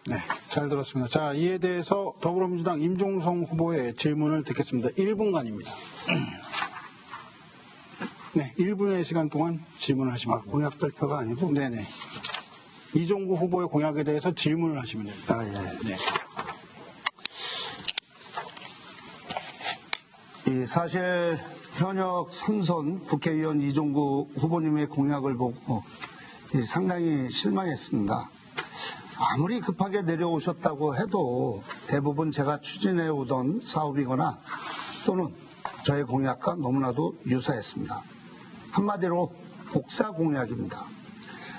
네, 잘 들었습니다. 자, 이에 대해서 더불어민주당 임종성 후보의 질문을 듣겠습니다. 1분간입니다. 네, 1분의 시간 동안 질문을 하시면 됩니다. 공약 발표가 아니고? 네네. 이종구 후보의 공약에 대해서 질문을 하시면 됩니다. 예. 네. 사실 현역 3선 국회의원 이종구 후보님의 공약을 보고 상당히 실망했습니다. 아무리 급하게 내려오셨다고 해도 대부분 제가 추진해 오던 사업이거나 또는 저의 공약과 너무나도 유사했습니다. 한마디로 복사 공약입니다.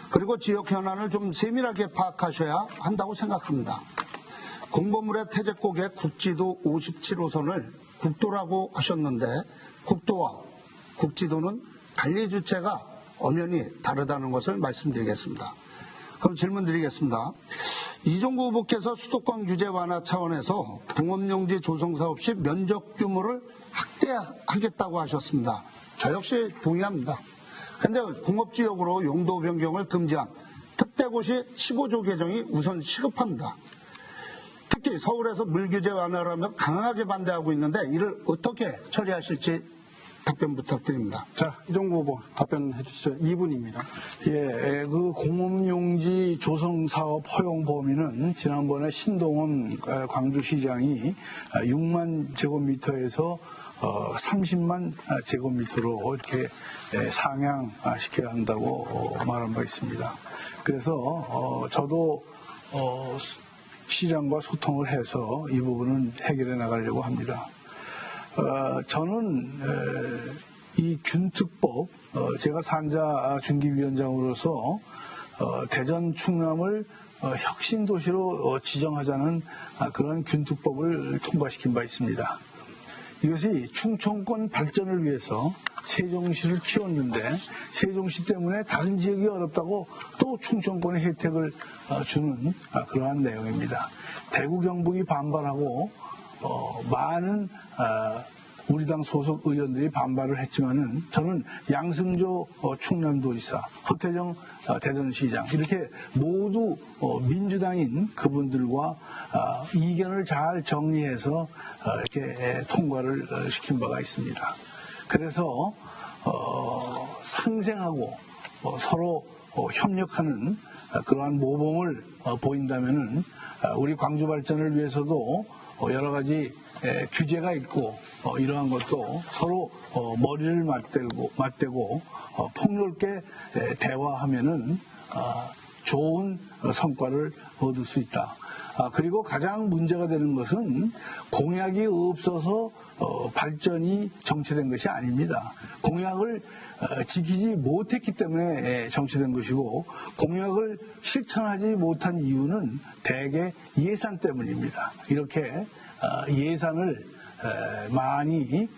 그리고 지역 현안을 좀 세밀하게 파악하셔야 한다고 생각합니다. 공보물의 태제곡의 국지도 57호선을 국도라고 하셨는데 국도와 국지도는 관리 주체가 엄연히 다르다는 것을 말씀드리겠습니다. 그럼 질문 드리겠습니다. 이종구 후보께서 수도권 규제 완화 차원에서 공업용지 조성 사업 시 면적 규모를 확대하겠다고 하셨습니다. 저 역시 동의합니다. 그런데 공업지역으로 용도 변경을 금지한 특대고시 15조 개정이 우선 시급합니다. 특히 서울에서 물규제 완화라며 강하게 반대하고 있는데 이를 어떻게 처리하실지 답변 부탁드립니다. 자, 이종구 후보 답변해 주시죠. 2분입니다. 예, 그 공업용지 조성 사업 허용 범위는 지난번에 신동원 광주시장이 6만 제곱미터에서 30만 제곱미터로 이렇게 상향시켜야 한다고 말한 바 있습니다. 그래서 저도 시장과 소통을 해서 이 부분은 해결해 나가려고 합니다. 저는 이 균특법, 제가 산자 중기위원장으로서 대전 충남을 혁신도시로 지정하자는 그런 균특법을 통과시킨 바 있습니다. 이것이 충청권 발전을 위해서 세종시를 키웠는데 세종시 때문에 다른 지역이 어렵다고 또 충청권의 혜택을 주는 그러한 내용입니다. 대구 경북이 반발하고 많은 우리 당 소속 의원들이 반발을 했지만은 저는 양승조 충남도지사, 허태정 대전시장 이렇게 모두 민주당인 그분들과 이견을 잘 정리해서 이렇게 통과를 시킨 바가 있습니다. 그래서 상생하고 서로 협력하는 그러한 모범을 보인다면은 우리 광주 발전을 위해서도 여러 가지 규제가 있고 이러한 것도 서로 머리를 맞대고 폭넓게 대화하면은 좋은 성과를 얻을 수 있다. 그리고 가장 문제가 되는 것은 공약이 없어서 발전이 정체된 것이 아닙니다. 공약을 지키지 못했기 때문에 정체된 것이고 공약을 실천하지 못한 이유는 대개 예산 때문입니다. 이렇게 예산을 많이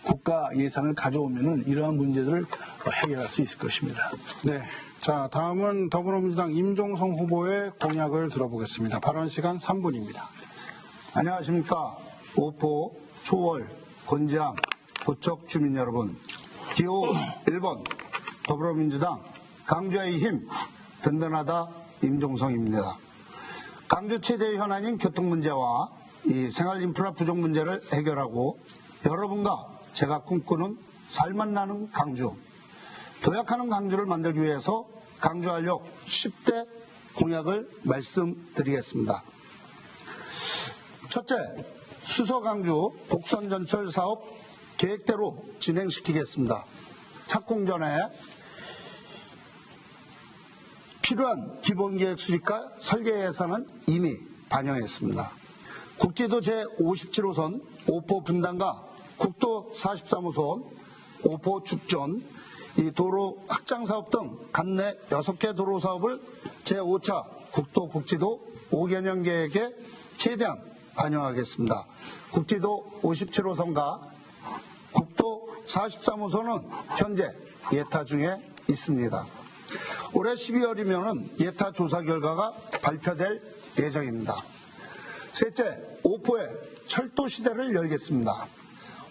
국가 예산을 가져오면은 이러한 문제들을 해결할 수 있을 것입니다. 네. 자, 다음은 더불어민주당 임종성 후보의 공약을 들어보겠습니다. 발언 시간 3분입니다. 안녕하십니까. 오포, 초월, 곤지암, 고척 주민 여러분. 기호 1번 더불어민주당 강주의 힘 든든하다 임종성입니다. 강주 최대의 현안인 교통 문제와 이 생활 인프라 부족 문제를 해결하고 여러분과 제가 꿈꾸는 살맛 나는 강주, 도약하는 강주를 만들기 위해서 강주활력 10대 공약을 말씀드리겠습니다. 첫째, 수서강주 복선전철 사업 계획대로 진행시키겠습니다. 착공 전에 필요한 기본계획 수립과 설계 예산은 이미 반영했습니다. 국지도 제57호선 오포 분당과 국도 43호선 오포 죽전, 이 도로 확장 사업 등 관내 6개 도로 사업을 제5차 국도 국지도 5개년 계획에 최대한 반영하겠습니다. 국지도 57호선과 국도 43호선은 현재 예타 중에 있습니다. 올해 12월이면 예타 조사 결과가 발표될 예정입니다. 셋째, 오포의 철도 시대를 열겠습니다.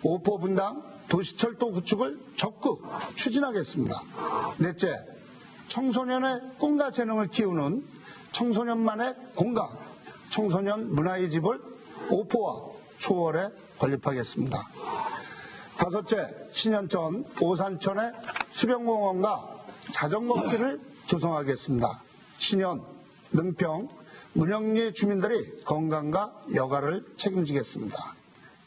오포 분당 도시철도 구축을 적극 추진하겠습니다. 넷째, 청소년의 꿈과 재능을 키우는 청소년만의 공간, 청소년 문화의 집을 오포와 초월에 건립하겠습니다. 다섯째, 신현천, 오산천의 수변공원과 자전거길을 조성하겠습니다. 신현, 능평, 문영리 주민들이 건강과 여가를 책임지겠습니다.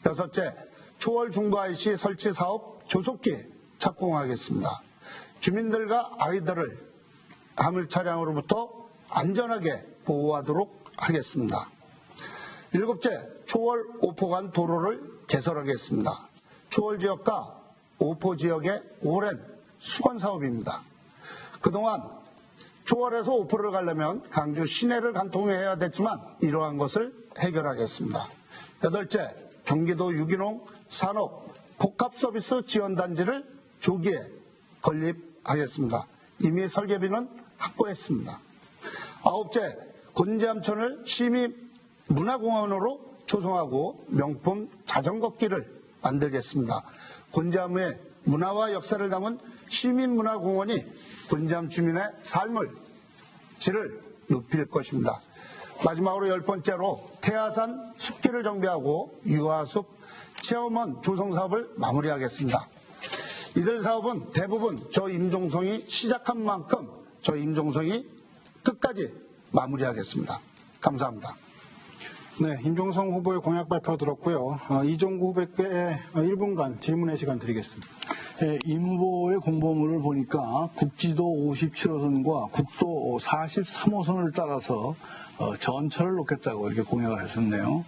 여섯째, 초월 중부 IC 설치 사업 조속히 착공하겠습니다. 주민들과 아이들을 화물 차량으로부터 안전하게 보호하도록 하겠습니다. 일곱째, 초월 오포간 도로를 개설하겠습니다. 초월 지역과 오포 지역의 오랜 수건 사업입니다. 그동안 초월에서 오포를 가려면 강주 시내를 관통해야 됐지만 이러한 것을 해결하겠습니다. 8째, 경기도 유기농 산업 복합서비스 지원단지를 조기에 건립하겠습니다. 이미 설계비는 확보했습니다. 9째, 곤지암천을 시민 문화공원으로 조성하고 명품 자전거길을 만들겠습니다. 곤지암의 문화와 역사를 담은 시민문화공원이 곤지암 주민의 삶을 질을 높일 것입니다. 마지막으로 10번째로 태화산 숲길을 정비하고 유아숲 체험원 조성 사업을 마무리하겠습니다. 이들 사업은 대부분 저 임종성이 시작한 만큼 저 임종성이 끝까지 마무리하겠습니다. 감사합니다. 네, 임종성 후보의 공약 발표 들었고요. 이종구 후보께 1분간 질문의 시간 드리겠습니다. 예, 임 후보의 공보물을 보니까 국지도 57호선과 국도 43호선을 따라서 전철을 놓겠다고 이렇게 공약을 하셨네요.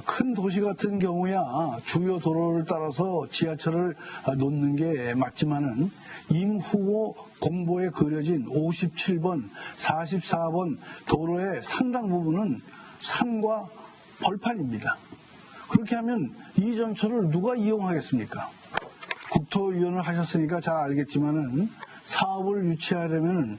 큰 도시 같은 경우야 주요 도로를 따라서 지하철을 놓는 게 맞지만은 임 후보 공보에 그려진 57번, 44번 도로의 상당 부분은 산과 벌판입니다. 그렇게 하면 이 전철을 누가 이용하겠습니까? 국토위원을 하셨으니까 잘 알겠지만은 사업을 유치하려면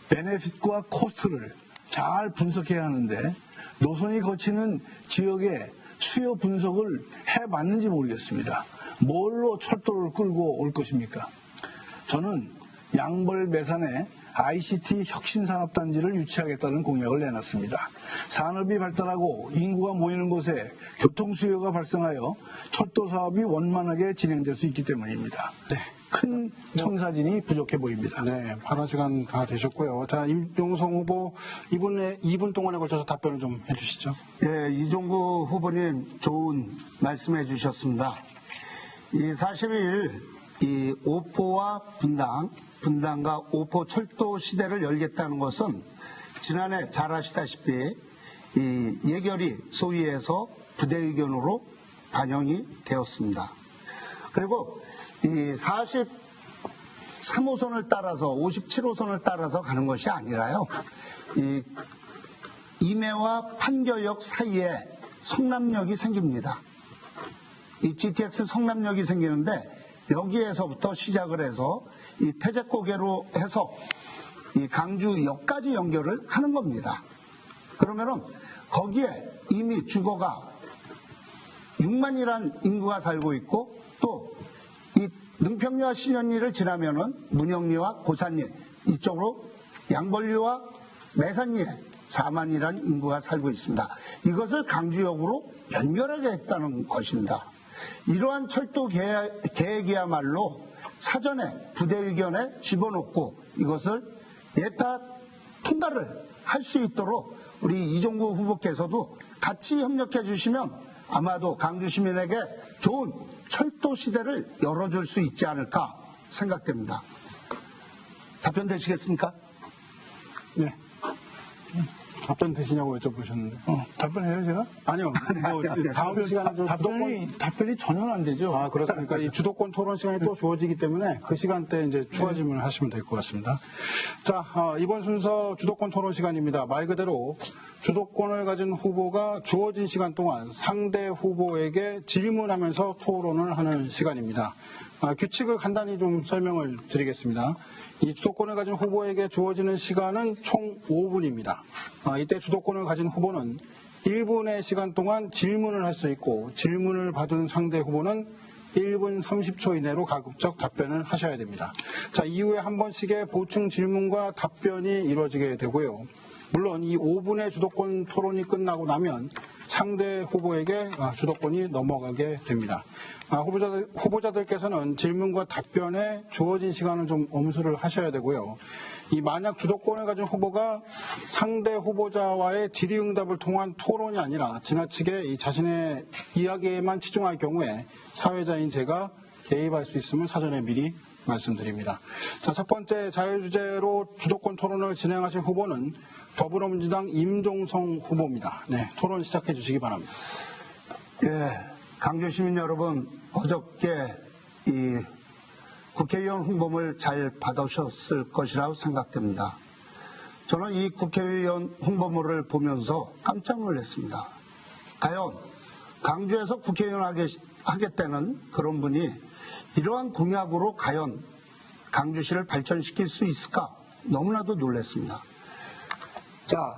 베네핏과 코스트를 잘 분석해야 하는데 노선이 거치는 지역의 수요 분석을 해봤는지 모르겠습니다. 뭘로 철도를 끌고 올 것입니까? 저는 양벌 매산에 ICT 혁신산업단지를 유치하겠다는 공약을 내놨습니다. 산업이 발달하고 인구가 모이는 곳에 교통수요가 발생하여 철도 사업이 원만하게 진행될 수 있기 때문입니다. 네. 큰 청사진이 부족해 보입니다. 네, 발언 시간 다 되셨고요. 자, 임종성 후보 2분 동안에 걸쳐서 답변을 좀 해주시죠. 예, 이종구 후보님 좋은 말씀해 주셨습니다. 이 40일 이 오포와 분당과 오포 철도 시대를 열겠다는 것은 지난해 잘 아시다시피 이 예결위 소위에서 부대 의견으로 반영이 되었습니다. 그리고 이 43호선을 따라서 57호선을 따라서 가는 것이 아니라요. 이 임해와 판교역 사이에 성남역이 생깁니다. 이 GTX 성남역이 생기는데 여기에서부터 시작을 해서 이 태제고개로 해서 이 강주역까지 연결을 하는 겁니다. 그러면은 거기에 이미 주거가 6만이란 인구가 살고 있고 또 이 능평리와 신현리를 지나면은 문영리와 고산리 이쪽으로 양벌리와 매산리에 4만이란 인구가 살고 있습니다. 이것을 강주역으로 연결하겠다는 것입니다. 이러한 철도 계획이야말로 사전에 부대 의견에 집어넣고 이것을 예타 통과를 할 수 있도록 우리 이종구 후보께서도 같이 협력해 주시면 아마도 강주 시민에게 좋은 철도 시대를 열어줄 수 있지 않을까 생각됩니다. 답변 되시겠습니까? 네. 답변 되시냐고 여쭤보셨는데. 답변해요, 제가? 아니요. 뭐 다음 시간에 좀 답변이 전혀 안 되죠. 아, 그렇습니까? 이 주도권 토론 시간이 또 주어지기 때문에 그 시간대에 이제 추가 질문을 하시면 될 것 같습니다. 자, 이번 순서 주도권 토론 시간입니다. 말 그대로 주도권을 가진 후보가 주어진 시간 동안 상대 후보에게 질문하면서 토론을 하는 시간입니다. 규칙을 간단히 좀 설명을 드리겠습니다. 이 주도권을 가진 후보에게 주어지는 시간은 총 5분입니다. 이때 주도권을 가진 후보는 1분의 시간 동안 질문을 할 수 있고 질문을 받은 상대 후보는 1분 30초 이내로 가급적 답변을 하셔야 됩니다. 자, 이후에 한 번씩의 보충 질문과 답변이 이루어지게 되고요. 물론 이 5분의 주도권 토론이 끝나고 나면 상대 후보에게 주도권이 넘어가게 됩니다. 후보자들께서는 질문과 답변에 주어진 시간을 좀 엄수를 하셔야 되고요. 이 만약 주도권을 가진 후보가 상대 후보자와의 질의응답을 통한 토론이 아니라 지나치게 이 자신의 이야기에만 치중할 경우에 사회자인 제가 개입할 수 있음을 사전에 미리 말씀드립니다. 자, 첫 번째 자유주제로 주도권 토론을 진행하실 후보는 더불어민주당 임종성 후보입니다. 네, 토론 시작해 주시기 바랍니다. 예, 강주 시민 여러분, 어저께 이 국회의원 홍보물 잘 받으셨을 것이라고 생각됩니다. 저는 이 국회의원 홍보물을 보면서 깜짝 놀랐습니다. 과연 강주에서 국회의원 하겠다는 그런 분이 이러한 공약으로 과연 강주시를 발전시킬 수 있을까? 너무나도 놀랐습니다. 자,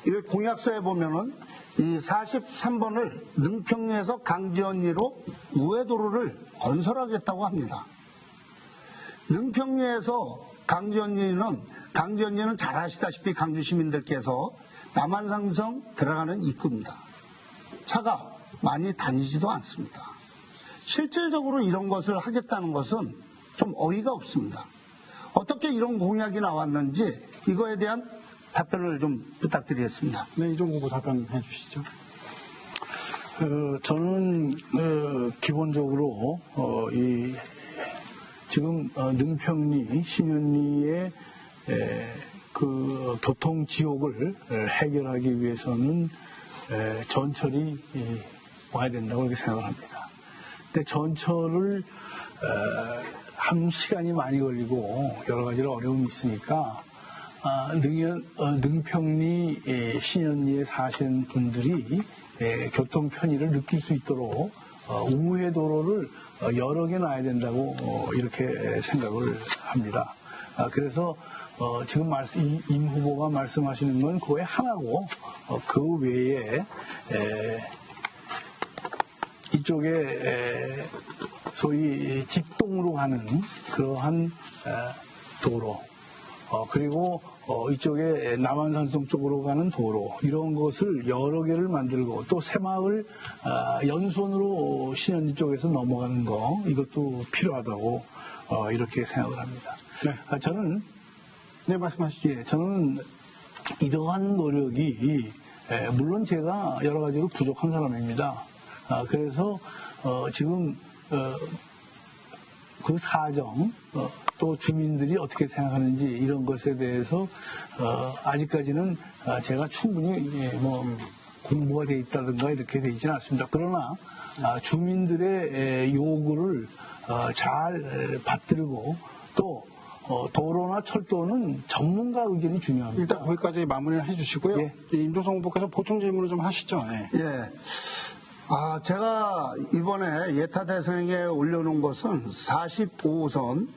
이 공약서에 보면은 이 43번을 능평리에서 강지언리로 우회도로를 건설하겠다고 합니다. 능평리에서 강지언리는 잘 아시다시피 강주 시민들께서 남한산성 들어가는 입구입니다. 차가 많이 다니지도 않습니다. 실질적으로 이런 것을 하겠다는 것은 좀 어이가 없습니다. 어떻게 이런 공약이 나왔는지 이거에 대한 답변을 좀 부탁드리겠습니다. 네, 이종구 후보 답변해 주시죠. 저는 기본적으로 지금 능평리, 신현리의 그 교통 지옥을 해결하기 위해서는 전철이 와야 된다고 그렇게 생각을 합니다. 근데 전철을 한 시간이 많이 걸리고 여러 가지로 어려움이 있으니까 능평리, 신현리에 사시는 분들이 교통 편의를 느낄 수 있도록 우회 도로를 여러 개 놔야 된다고 이렇게 생각을 합니다. 그래서 지금 임 후보가 말씀하시는 건 그게 하나고 그 외에 이쪽에 소위 직동으로 가는 그러한 도로 그리고 이쪽에 남한산성 쪽으로 가는 도로 이런 것을 여러 개를 만들고 또 새마을 연손으로 신현리 쪽에서 넘어가는 거 이것도 필요하다고 이렇게 생각을 합니다. 네. 저는 네, 말씀하시죠. 예, 저는 이러한 노력이 물론 제가 여러 가지로 부족한 사람입니다. 그래서 지금 그 사정 또 주민들이 어떻게 생각하는지 이런 것에 대해서 아직까지는 제가 충분히 공부가 돼 있다든가 이렇게 돼 있지는 않습니다. 그러나 주민들의 요구를 잘 받들고 또 도로나 철도는 전문가 의견이 중요합니다. 일단 거기까지 마무리를 해주시고요. 예. 임종성 후보께서 보충 질문을 좀 하시죠. 네. 예. 제가 이번에 예타 대성에 올려놓은 것은 45호선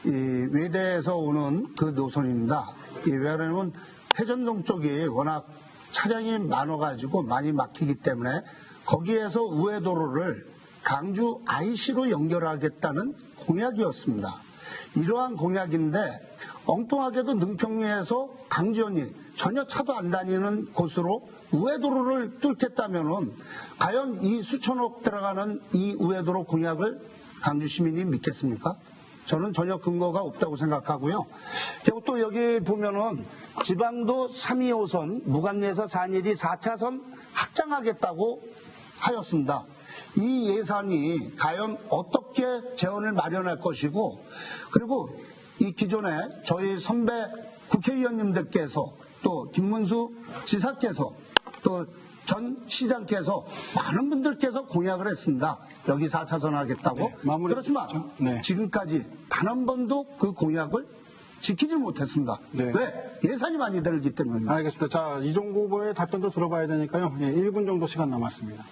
이 외대에서 오는 그 노선입니다. 왜냐하면 태전동 쪽이 워낙 차량이 많아가지고 많이 막히기 때문에 거기에서 우회도로를 강주 IC로 연결하겠다는 공약이었습니다. 이러한 공약인데 엉뚱하게도 능평리에서 강지연이 전혀 차도 안 다니는 곳으로 우회도로를 뚫겠다면은 과연 이 수천억 들어가는 이 우회도로 공약을 강주 시민이 믿겠습니까? 저는 전혀 근거가 없다고 생각하고요. 그리고 또 여기 보면은 지방도 3.25선 무관리에서 산일이 4차선 확장하겠다고 하였습니다. 이 예산이 과연 어떻게 재원을 마련할 것이고 그리고 이 기존에 저희 선배 국회의원님들께서 또 김문수 지사께서 또 전 시장께서 많은 분들께서 공약을 했습니다. 여기 4차선 하겠다고. 네, 마무리 그렇지만 해주시죠. 네. 지금까지 단 한 번도 그 공약을 지키지 못했습니다. 네. 왜? 예산이 많이 들기 때문입니다. 알겠습니다. 자, 이종구 후보의 답변도 들어봐야 되니까요. 예, 1분 정도 시간 남았습니다.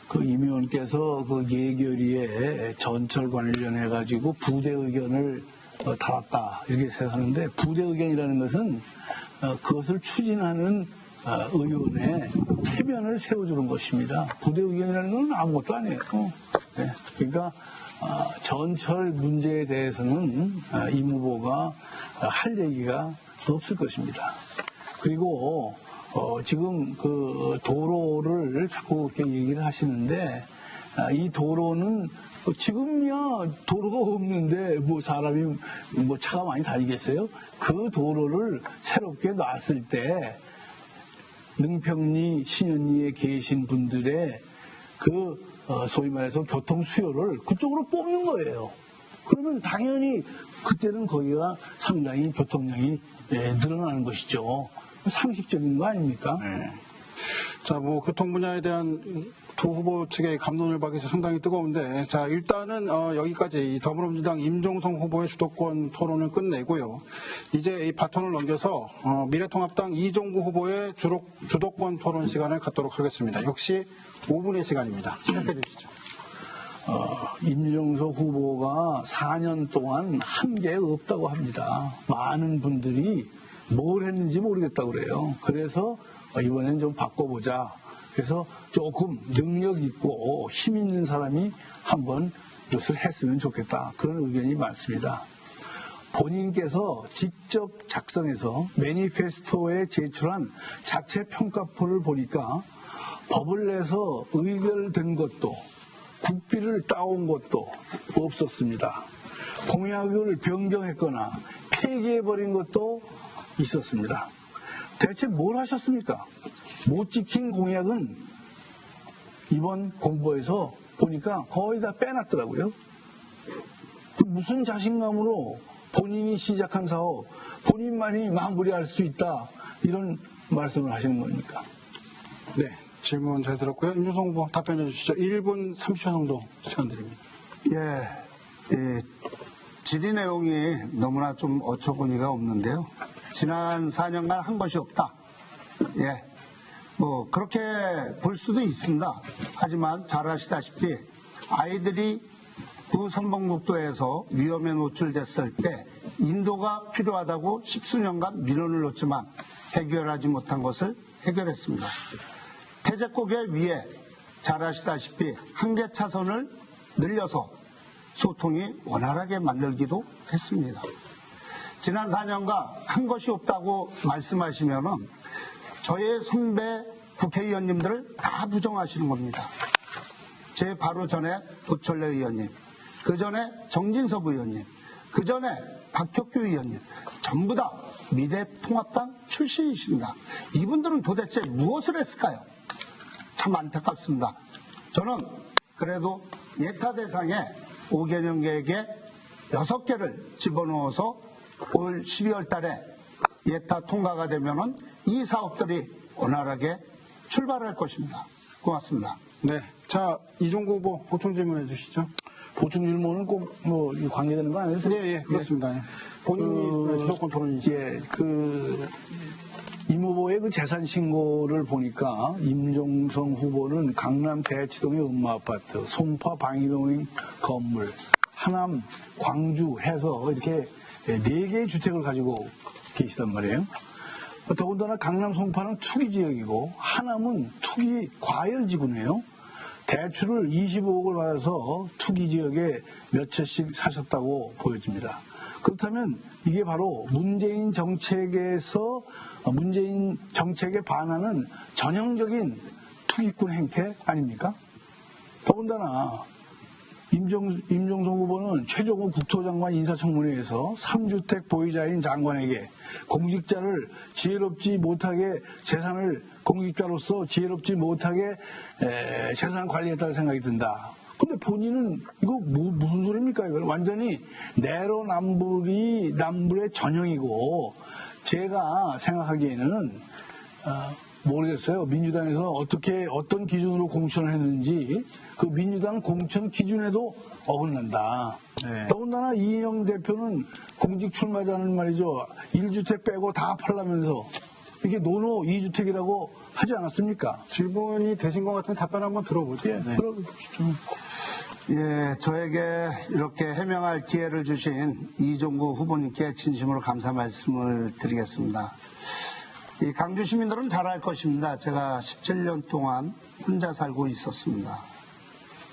그 임 의원께서 그 예결위에 전철 관련해 가지고 부대 의견을 달았다 이렇게 생각하는데 부대 의견이라는 것은 그것을 추진하는 의원의 체면을 세워주는 것입니다. 부대 의견이라는 건 아무것도 아니에요. 네. 그러니까 전철 문제에 대해서는 임 후보가 할 얘기가 없을 것입니다. 그리고 지금 그 도로를 자꾸 이렇게 얘기를 하시는데 이 도로는 지금이야 도로가 없는데 뭐 사람이 뭐 차가 많이 다니겠어요? 그 도로를 새롭게 놨을 때 능평리, 신현리에 계신 분들의 그 소위 말해서 교통 수요를 그쪽으로 뽑는 거예요. 그러면 당연히 그때는 거기가 상당히 교통량이 늘어나는 것이죠. 상식적인 거 아닙니까? 네. 자, 뭐 교통 분야에 대한 두 후보 측의 감론을 박이 상당히 뜨거운데, 자, 일단은, 여기까지 이 더불어민주당 임종성 후보의 주도권 토론을 끝내고요. 이제 이 바톤을 넘겨서, 미래통합당 이종구 후보의 주도권 토론 시간을 갖도록 하겠습니다. 역시 5분의 시간입니다. 시작해 주시죠. 임종석 후보가 4년 동안 한 게 없다고 합니다. 많은 분들이 뭘 했는지 모르겠다고 그래요. 그래서 이번엔 좀 바꿔보자. 그래서 조금 능력 있고 힘 있는 사람이 한번 이것을 했으면 좋겠다. 그런 의견이 많습니다. 본인께서 직접 작성해서 매니페스토에 제출한 자체 평가표를 보니까 법을 내서 의결된 것도 국비를 따온 것도 없었습니다. 공약을 변경했거나 폐기해버린 것도 있었습니다. 대체 뭘 하셨습니까? 못 지킨 공약은 이번 공보에서 보니까 거의 다 빼놨더라고요. 무슨 자신감으로 본인이 시작한 사업, 본인만이 마무리할 수 있다, 이런 말씀을 하시는 겁니까? 네, 질문 잘 들었고요. 임종성 후보 답변해 주시죠. 1분 30초 정도 시간 드립니다. 질의 내용이 너무나 좀 어처구니가 없는데요. 지난 4년간 한 것이 없다. 그렇게 볼 수도 있습니다. 하지만 잘 아시다시피 아이들이 구선봉국도에서 위험에 노출됐을 때 인도가 필요하다고 십수년간 민원을 넣었지만 해결하지 못한 것을 해결했습니다. 태제고개 위에 잘 아시다시피 한계 차선을 늘려서 소통이 원활하게 만들기도 했습니다. 지난 4년간 한 것이 없다고 말씀하시면은 저의 선배 국회의원님들을 다 부정하시는 겁니다. 제 바로 전에 도철래 의원님, 그 전에 정진석 의원님, 그 전에 박혁규 의원님, 전부 다 미래통합당 출신이십니다. 이분들은 도대체 무엇을 했을까요? 참 안타깝습니다. 저는 그래도 예타 대상에 5개년 계획에 6개를 집어넣어서 올 12월 달에 예타 통과가 되면은 이 사업들이 원활하게 출발할 것입니다. 고맙습니다. 네. 자, 이종구 후보 보충 질문해 주시죠. 보충 질문은 꼭 관계되는 거 아니에요? 네, 그렇습니다. 본인이 주도권 토론이시죠. 임 후보의 그 재산 신고를 보니까 임종성 후보는 강남 대치동의 음마아파트, 송파 방이동의 건물, 하남, 광주 해서 이렇게 4개의 주택을 가지고 계시단 말이에요. 더군다나 강남 송파는 투기 지역이고 하남은 투기 과열 지구네요. 대출을 25억을 받아서 투기 지역에 몇 채씩 사셨다고 보여집니다. 그렇다면 이게 바로 문재인 정책에 반하는 전형적인 투기꾼 행태 아닙니까? 더군다나 임종성 후보는 최종호 국토장관 인사청문회에서 3주택 보유자인 장관에게 공직자로서 지혜롭지 못하게 재산을 관리했다는 생각이 든다. 근데 본인은 이거 무슨 소리입니까? 이건 완전히 내로남불의 전형이고, 제가 생각하기에는 모르겠어요. 민주당에서 어떤 기준으로 공천을 했는지 그 민주당 공천 기준에도 어긋난다. 네. 더군다나 이인영 대표는 공직 출마자는 말이죠. 1주택 빼고 다 팔라면서 이게 노노 2주택이라고 하지 않았습니까? 질문이 되신 것 같은 답변 한번 들어보죠. 네. 저에게 이렇게 해명할 기회를 주신 이종구 후보님께 진심으로 감사 말씀을 드리겠습니다. 이 강주 시민들은 잘 알 것입니다. 제가 17년 동안 혼자 살고 있었습니다.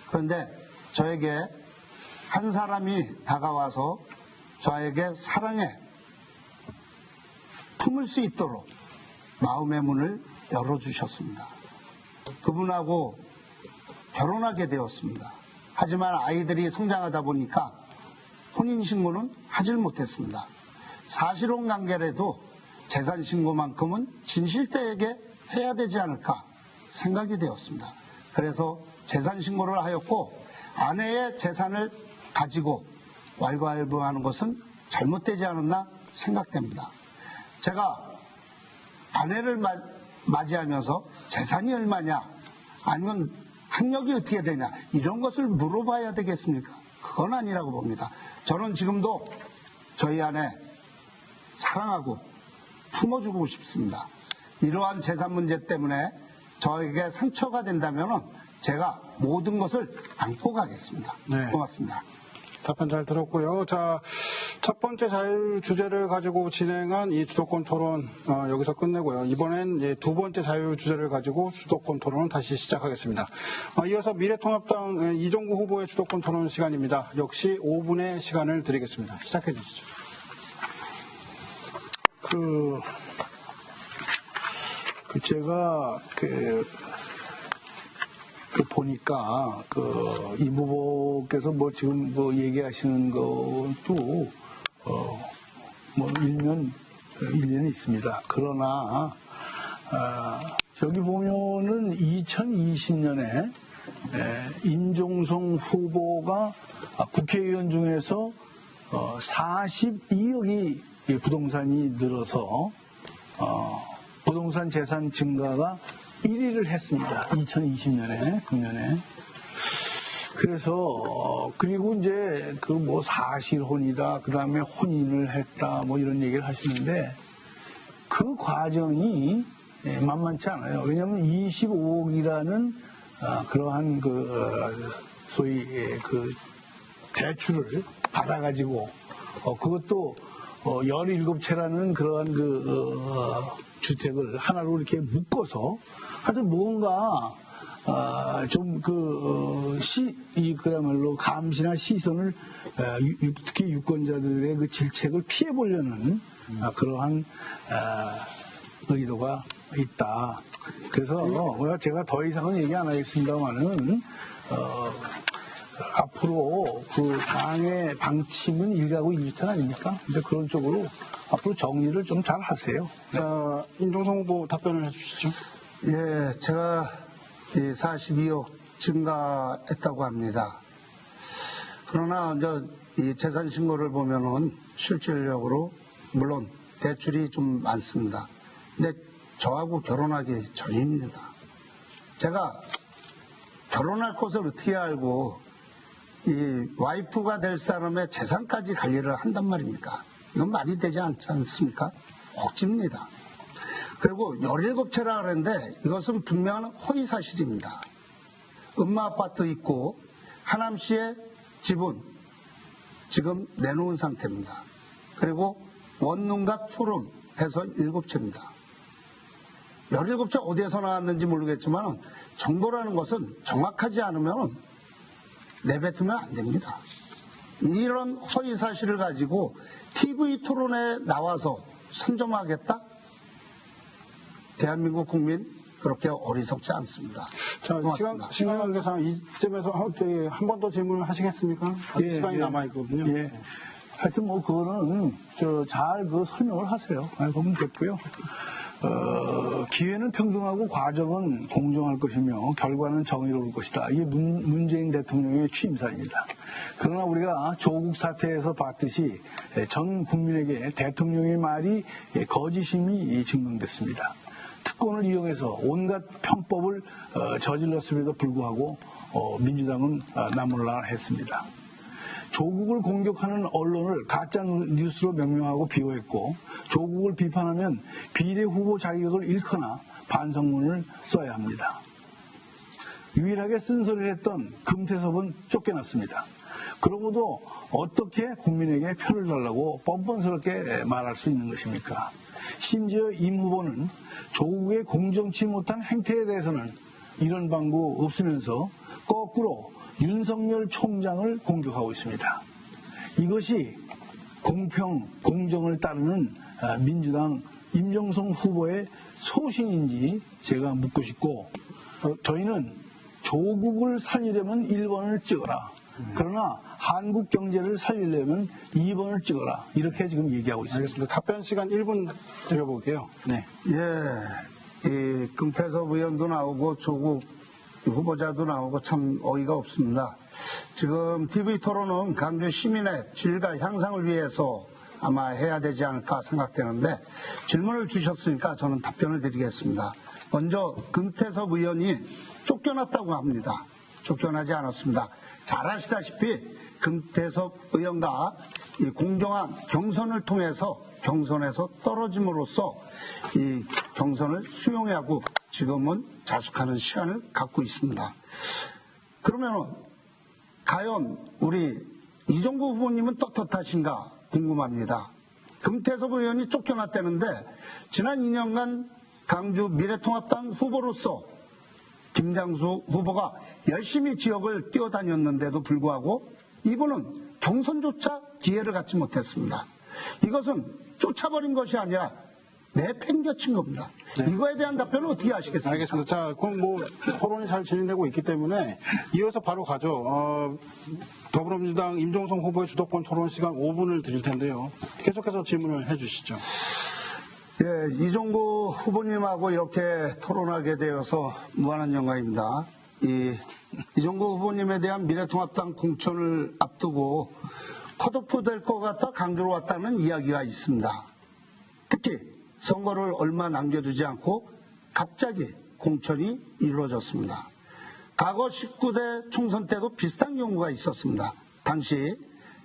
그런데 저에게 한 사람이 다가와서 저에게 사랑에 품을 수 있도록 마음의 문을 열어주셨습니다. 그분하고 결혼하게 되었습니다. 하지만 아이들이 성장하다 보니까 혼인신고는 하질 못했습니다. 사실혼 관계라도 재산신고만큼은 진실되게 해야 되지 않을까 생각이 되었습니다. 그래서 재산신고를 하였고, 아내의 재산을 가지고 왈가왈부하는 것은 잘못되지 않았나 생각됩니다. 제가 아내를 맞이하면서 재산이 얼마냐, 아니면 학력이 어떻게 되냐 이런 것을 물어봐야 되겠습니까? 그건 아니라고 봅니다. 저는 지금도 저희 아내 사랑하고 품어주고 싶습니다. 이러한 재산 문제 때문에 저에게 상처가 된다면 제가 모든 것을 안고 가겠습니다. 네. 고맙습니다. 답변 잘 들었고요. 자, 첫 번째 자유 주제를 가지고 진행한 이 주도권 토론 여기서 끝내고요. 이번엔 두 번째 자유 주제를 가지고 주도권 토론을 다시 시작하겠습니다. 이어서 미래통합당 이종구 후보의 주도권 토론 시간입니다. 역시 5분의 시간을 드리겠습니다. 시작해 주시죠. 제가 보니까 이 후보께서 지금 얘기하시는 것도 일면이 있습니다. 그러나 저기 보면은 2020년에 임종성 후보가 국회의원 중에서 42억이 부동산이 늘어서 부동산 재산 증가가 1위를 했습니다. 2020년에, 금년에. 그래서, 그리고 이제 사실혼이다, 그 다음에 혼인을 했다, 이런 얘기를 하시는데, 그 과정이 만만치 않아요. 왜냐하면 25억이라는 그러한 소위 대출을 받아가지고, 그것도 17채라는 그러한 주택을 하나로 이렇게 묶어서 하여튼 뭔가 그야말로 감시나 시선을 특히 유권자들의 그 질책을 피해 보려는 그러한 의도가 있다. 그래서 제가 더 이상은 얘기 안 하겠습니다만은 앞으로 당의 방침은 1가구 1주택 아닙니까? 근데 그런 쪽으로 앞으로 정리를 좀 잘 하세요. 자, 임종성 후보 답변을 해주시죠. 예, 제가 42억 증가했다고 합니다. 그러나 이 재산 신고를 보면은 실질적으로 물론 대출이 좀 많습니다. 근데 저하고 결혼하기 전입니다. 제가 결혼할 것을 어떻게 알고 이 와이프가 될 사람의 재산까지 관리를 한단 말입니까? 이건 말이 되지 않지 않습니까? 억지입니다. 그리고 17채라 그랬는데 이것은 분명한 허위 사실입니다. 음마 아파트 있고 하남시의 집은 지금 내놓은 상태입니다. 그리고 원룸과 투룸 해서 7채입니다. 17채 어디에서 나왔는지 모르겠지만 정보라는 것은 정확하지 않으면 내뱉으면 안 됩니다. 이런 허위 사실을 가지고 TV 토론에 나와서 선점하겠다? 대한민국 국민 그렇게 어리석지 않습니다. 자, 시간 관계상 이쯤에서 한 번 더 질문을 하시겠습니까? 예, 시간이 남아있거든요. 예. 하여튼 그거는 잘 설명을 하세요. 그러면 됐고요. 기회는 평등하고 과정은 공정할 것이며 결과는 정의로울 것이다. 이게 문재인 대통령의 취임사입니다. 그러나 우리가 조국 사태에서 봤듯이 전 국민에게 대통령의 말이 거짓임이 증명됐습니다. 특권을 이용해서 온갖 편법을 저질렀음에도 불구하고 민주당은 나몰라했습니다. 조국을 공격하는 언론을 가짜 뉴스로 명명하고 비호했고 조국을 비판하면 비례 후보 자격을 잃거나 반성문을 써야 합니다. 유일하게 쓴소리를 했던 금태섭은 쫓겨났습니다. 그러고도 어떻게 국민에게 표를 달라고 뻔뻔스럽게 말할 수 있는 것입니까? 심지어 임 후보는 조국의 공정치 못한 행태에 대해서는 이런 방구 없으면서 거꾸로 윤석열 총장을 공격하고 있습니다. 이것이 공평, 공정을 따르는 민주당 임종성 후보의 소신인지 제가 묻고 싶고 저희는 조국을 살리려면 1번을 찍어라. 그러나 한국 경제를 살리려면 2번을 찍어라. 이렇게 지금 얘기하고 있습니다. 알겠습니다. 답변 시간 1분 드려볼게요. 네. 예, 이 금태섭 의원도 나오고 조국 후보자도 나오고 참 어이가 없습니다. 지금 TV 토론은 강주 시민의 질과 향상을 위해서 아마 해야 되지 않을까 생각되는데 질문을 주셨으니까 저는 답변을 드리겠습니다. 먼저 금태섭 의원이 쫓겨났다고 합니다. 쫓겨나지 않았습니다. 잘 아시다시피 금태섭 의원과 이 공정한 경선을 통해서 경선에서 떨어짐으로써 이 경선을 수용하고 지금은 자숙하는 시간을 갖고 있습니다. 그러면 과연 우리 이종구 후보님은 떳떳하신가 궁금합니다. 금태섭 의원이 쫓겨났다는데 지난 2년간 강주 미래통합당 후보로서 김장수 후보가 열심히 지역을 뛰어다녔는데도 불구하고 이분은 경선조차 기회를 갖지 못했습니다. 이것은 쫓아버린 것이 아니라 내팽겨친 겁니다. 네. 이거에 대한 답변은 어떻게 하시겠습니까? 알겠습니다. 자, 그럼 뭐 토론이 잘 진행되고 있기 때문에 이어서 바로 가죠. 더불어민주당 임종성 후보의 주도권 토론 시간 5분을 드릴 텐데요. 계속해서 질문을 해주시죠. 예, 이종구 후보님하고 이렇게 토론하게 되어서 무한한 영광입니다. 이종구 후보님에 대한 미래통합당 공천을 앞두고 컷오프 될 것 같아 강주로 왔다는 이야기가 있습니다. 특히 선거를 얼마 남겨두지 않고 갑자기 공천이 이루어졌습니다. 과거 19대 총선 때도 비슷한 경우가 있었습니다. 당시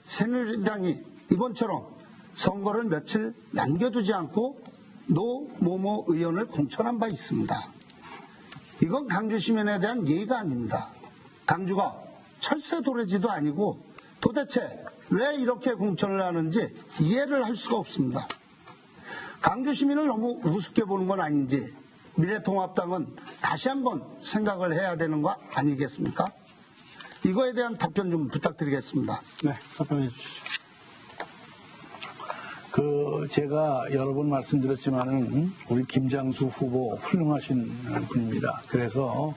새누리당이 이번처럼 선거를 며칠 남겨두지 않고 노모모 의원을 공천한 바 있습니다. 이건 강주 시민에 대한 예의가 아닙니다. 강주가 철새도래지도 아니고 도대체 왜 이렇게 공천을 하는지 이해를 할 수가 없습니다. 강주 시민을 너무 우습게 보는 건 아닌지 미래통합당은 다시 한번 생각을 해야 되는 거 아니겠습니까? 이거에 대한 답변 좀 부탁드리겠습니다. 네, 답변해 주시죠. 제가 여러 번 말씀드렸지만은 우리 김장수 후보 훌륭하신 분입니다. 그래서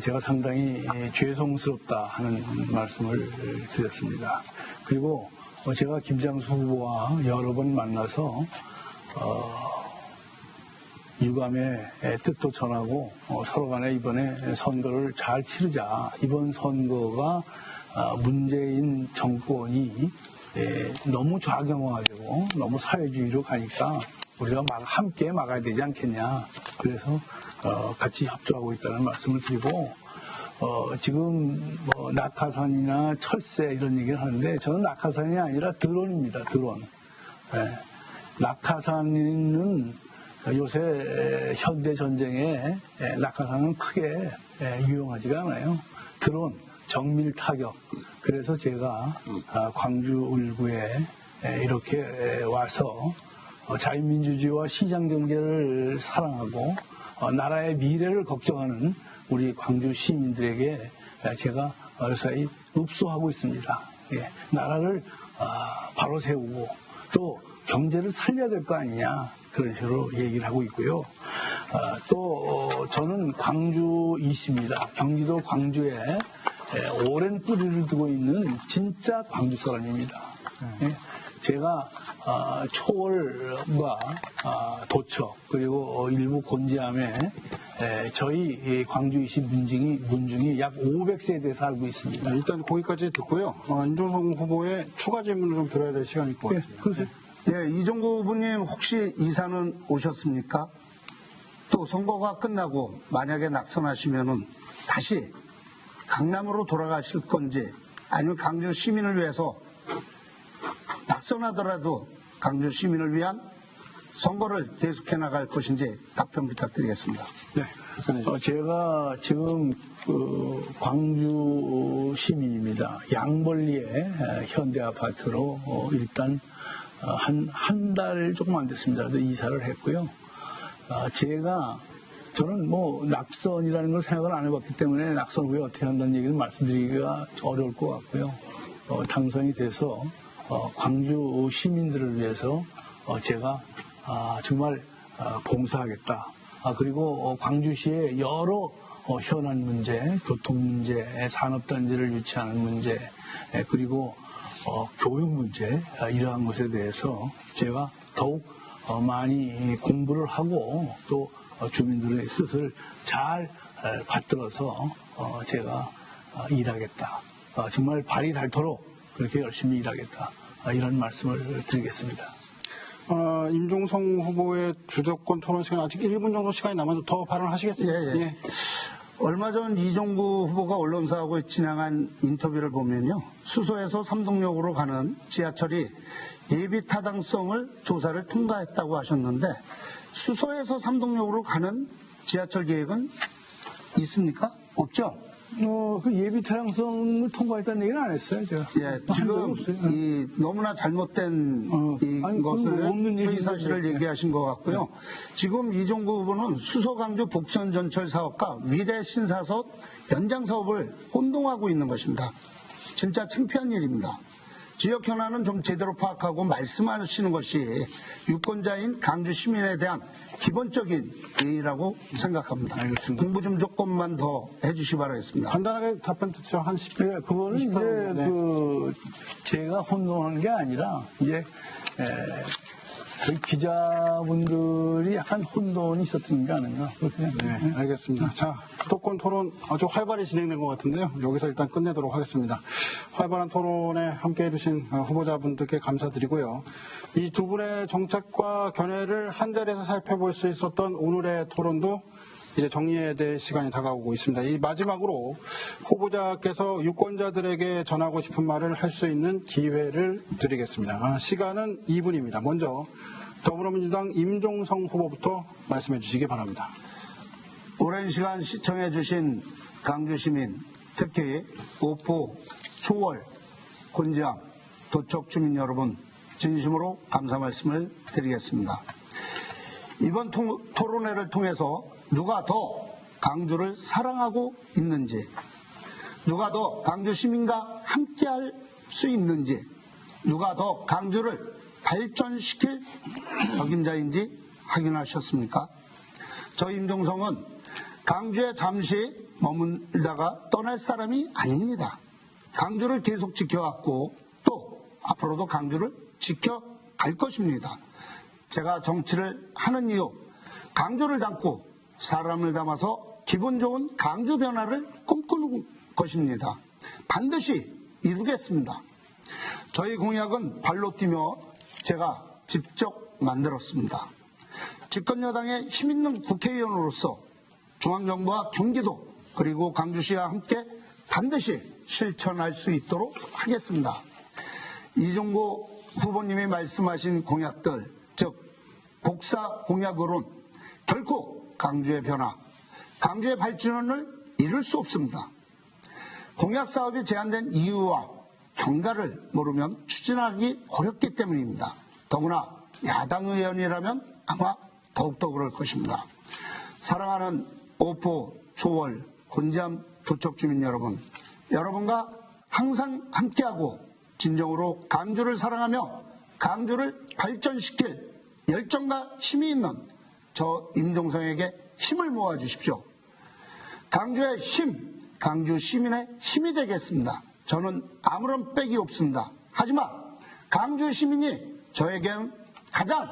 제가 상당히 죄송스럽다 하는 말씀을 드렸습니다. 그리고 제가 김장수 후보와 여러 번 만나서 유감의 뜻도 전하고 서로 간에 이번에 선거를 잘 치르자. 이번 선거가 문재인 정권이 너무 좌경화되고 너무 사회주의로 가니까 우리가 함께 막아야 되지 않겠냐. 그래서 같이 협조하고 있다는 말씀을 드리고 지금 뭐 낙하산이나 철새 이런 얘기를 하는데 저는 낙하산이 아니라 드론입니다. 드론. 낙하산은 요새 현대 전쟁에 낙하산은 크게 유용하지가 않아요. 드론, 정밀 타격. 그래서 제가 광주 울구에 이렇게 와서 자유민주주의와 시장경제를 사랑하고 나라의 미래를 걱정하는 우리 광주 시민들에게 제가 서서히 읍소하고 있습니다. 나라를 바로 세우고 또 경제를 살려야 될 거 아니냐 그런 식으로 얘기를 하고 있고요. 또 저는 광주이십니다. 경기도 광주에 오랜 뿌리를 두고 있는 진짜 광주 사람입니다. 제가 초월과 도처 그리고 일부 곤지암에 저희 광주이시 문중이 약 500세대에 살고 있습니다. 네, 일단 거기까지 듣고요. 임종성 후보의 추가 질문을 좀 들어야 될 시간일 것 같습니다. 그러세요. 예, 이종구 후보님 혹시 이사는 오셨습니까? 또 선거가 끝나고 만약에 낙선하시면은 다시 강남으로 돌아가실 건지 아니면 강주 시민을 위해서 낙선하더라도 강주 시민을 위한 선거를 계속해 나갈 것인지 답변 부탁드리겠습니다. 네, 제가 지금 광주 시민입니다. 양벌리에 현대 아파트로 일단 한 달 조금 안 됐습니다. 이사를 했고요. 저는 뭐 낙선이라는 걸 생각을 안 해봤기 때문에 낙선 후에 어떻게 한다는 얘기를 말씀드리기가 어려울 것 같고요. 당선이 돼서 광주 시민들을 위해서 제가 정말 봉사하겠다. 그리고 광주시의 여러 현안 문제, 교통 문제, 산업단지를 유치하는 문제, 그리고 교육 문제 이러한 것에 대해서 제가 더욱 많이 공부를 하고 또 주민들의 뜻을 잘 받들어서 제가 일하겠다. 정말 발이 닳도록 그렇게 열심히 일하겠다. 이런 말씀을 드리겠습니다. 임종성 후보의 주도권 토론 시간 아직 1분 정도 시간이 남았는데 더 발언하시겠습니까? 예. 얼마 전 이종구 후보가 언론사하고 진행한 인터뷰를 보면요. 수소에서 삼동역으로 가는 지하철이 예비 타당성을 조사를 통과했다고 하셨는데 수소에서 삼동역으로 가는 지하철 계획은 있습니까? 없죠? 그 예비 타당성을 통과했다는 얘기는 안 했어요, 제가. 예, 지금 이 너무나 잘못된 것을 없는 허위 사실을 얘기인데. 얘기하신 것 같고요. 지금 이종구 후보는 수소강주 복선전철 사업과 위례 신사석 연장 사업을 혼동하고 있는 것입니다. 진짜 창피한 일입니다. 지역 현안은 좀 제대로 파악하고 말씀하시는 것이 유권자인 강주 시민에 대한 기본적인 예의라고 생각합니다. 알겠습니다. 공부 좀 조금만 더 해주시기 바라겠습니다. 간단하게 답변 듣죠. 한 10분. 예, 그거는 이제 제가 혼동하는 게 아니라 이제 저희 기자분들이 약간 혼돈이 있었던 게 아닌가. 네, 알겠습니다. 자, 수도권 토론 아주 활발히 진행된 것 같은데요. 여기서 일단 끝내도록 하겠습니다. 활발한 토론에 함께 해주신 후보자분들께 감사드리고요. 이 두 분의 정책과 견해를 한 자리에서 살펴볼 수 있었던 오늘의 토론도 이제 정리해야 될 시간이 다가오고 있습니다. 이 마지막으로 후보자께서 유권자들에게 전하고 싶은 말을 할 수 있는 기회를 드리겠습니다. 시간은 2분입니다. 먼저 더불어민주당 임종성 후보부터 말씀해 주시기 바랍니다. 오랜 시간 시청해 주신 강주 시민, 특히 오포, 초월, 곤지암, 도척 주민 여러분 진심으로 감사 말씀을 드리겠습니다. 이번 토론회를 통해서 누가 더 강주를 사랑하고 있는지, 누가 더 강주 시민과 함께할 수 있는지, 누가 더 강주를 발전시킬 적임자인지 확인하셨습니까? 저 임종성은 강주에 잠시 머물다가 떠날 사람이 아닙니다. 강주를 계속 지켜왔고 또 앞으로도 강주를 지켜갈 것입니다. 제가 정치를 하는 이유, 강주를 담고 사람을 담아서 기분 좋은 강주 변화를 꿈꾸는 것입니다. 반드시 이루겠습니다. 저희 공약은 발로 뛰며 제가 직접 만들었습니다. 집권여당의 힘있는 국회의원으로서 중앙정부와 경기도 그리고 강주시와 함께 반드시 실천할 수 있도록 하겠습니다. 이종구 후보님이 말씀하신 공약들, 즉 복사 공약으로는 결코 강주의 변화, 강주의 발전을 이룰 수 없습니다. 공약 사업이 제한된 이유와 경과를 모르면 추진하기 어렵기 때문입니다. 더구나 야당 의원이라면 아마 더욱더 그럴 것입니다. 사랑하는 오포, 초월, 곤지암 도척 주민 여러분, 여러분과 항상 함께하고 진정으로 강주를 사랑하며 강주를 발전시킬 열정과 힘이 있는 저 임종성에게 힘을 모아주십시오. 강주의 힘, 강주 시민의 힘이 되겠습니다. 저는 아무런 빽이 없습니다. 하지만 강주 시민이 저에게는 가장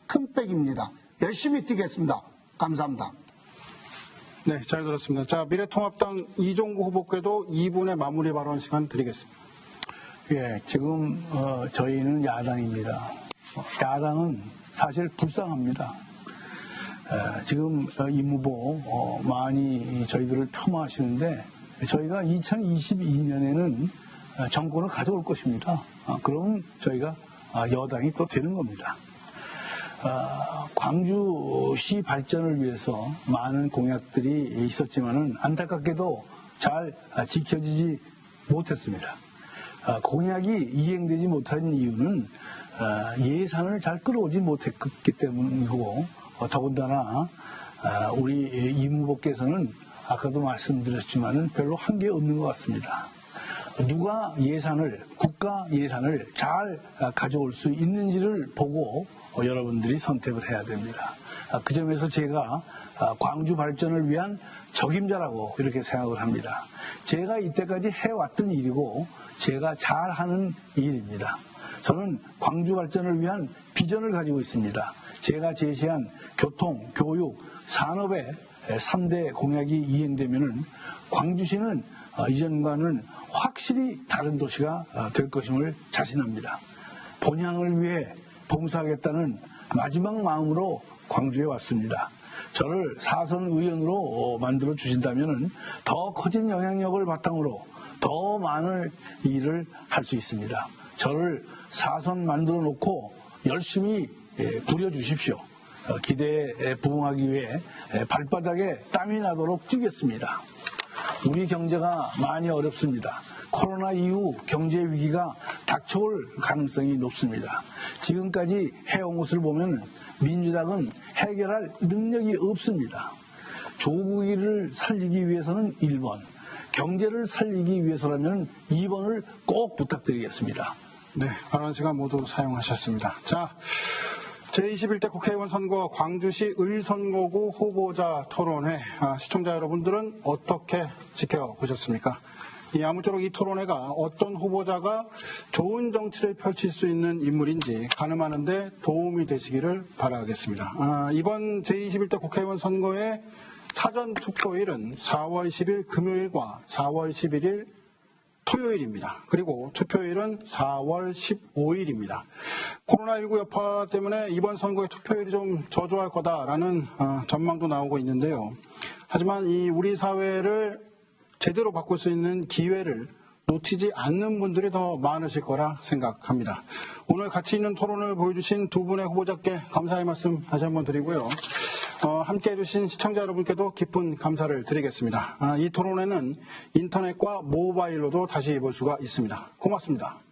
큰 빽입니다. 열심히 뛰겠습니다. 감사합니다. 네, 잘 들었습니다. 자, 미래통합당 이종구 후보께도 2분의 마무리 발언 시간 드리겠습니다. 예, 지금 저희는 야당입니다. 야당은 사실 불쌍합니다. 지금 임 후보 많이 저희들을 폄하하시는데 저희가 2022년에는 정권을 가져올 것입니다. 그럼 저희가 여당이 또 되는 겁니다. 광주시 발전을 위해서 많은 공약들이 있었지만은 안타깝게도 잘 지켜지지 못했습니다. 공약이 이행되지 못한 이유는 예산을 잘 끌어오지 못했기 때문이고 더군다나 우리 임 후보께서는 아까도 말씀드렸지만은 별로 한 게 없는 것 같습니다. 누가 국가 예산을 잘 가져올 수 있는지를 보고 여러분들이 선택을 해야 됩니다. 그 점에서 제가 광주 발전을 위한 적임자라고 이렇게 생각을 합니다. 제가 이때까지 해왔던 일이고 제가 잘하는 일입니다. 저는 광주 발전을 위한 비전을 가지고 있습니다. 제가 제시한 교통, 교육, 산업의 3대 공약이 이행되면은 광주시는 이전과는 확실히 다른 도시가 될 것임을 자신합니다. 본향을 위해 봉사하겠다는 마지막 마음으로 광주에 왔습니다. 저를 사선 의원으로 만들어 주신다면 더 커진 영향력을 바탕으로 더 많은 일을 할 수 있습니다. 저를 사선 만들어 놓고 열심히 부려주십시오. 기대에 부응하기 위해 발바닥에 땀이 나도록 뛰겠습니다. 우리 경제가 많이 어렵습니다. 코로나 이후 경제 위기가 닥쳐올 가능성이 높습니다. 지금까지 해온 것을 보면 민주당은 해결할 능력이 없습니다. 조국이를 살리기 위해서는 1번, 경제를 살리기 위해서라면 2번을 꼭 부탁드리겠습니다. 네, 발언 시간 모두 사용하셨습니다. 자, 제21대 국회의원 선거 광주시 을선거구 후보자 토론회, 시청자 여러분들은 어떻게 지켜보셨습니까? 아무쪼록 이 토론회가 어떤 후보자가 좋은 정치를 펼칠 수 있는 인물인지 가늠하는 데 도움이 되시기를 바라겠습니다. 이번 제21대 국회의원 선거의 사전 투표일은 4월 10일 금요일과 4월 11일 토요일입니다. 그리고 투표일은 4월 15일입니다. 코로나19 여파 때문에 이번 선거의 투표일이 좀 저조할 거다라는 전망도 나오고 있는데요. 하지만 우리 사회를 제대로 바꿀 수 있는 기회를 놓치지 않는 분들이 더 많으실 거라 생각합니다. 오늘 가치 있는 토론을 보여주신 두 분의 후보자께 감사의 말씀 다시 한번 드리고요. 함께 해주신 시청자 여러분께도 깊은 감사를 드리겠습니다. 이 토론회는 인터넷과 모바일로도 다시 볼 수가 있습니다. 고맙습니다.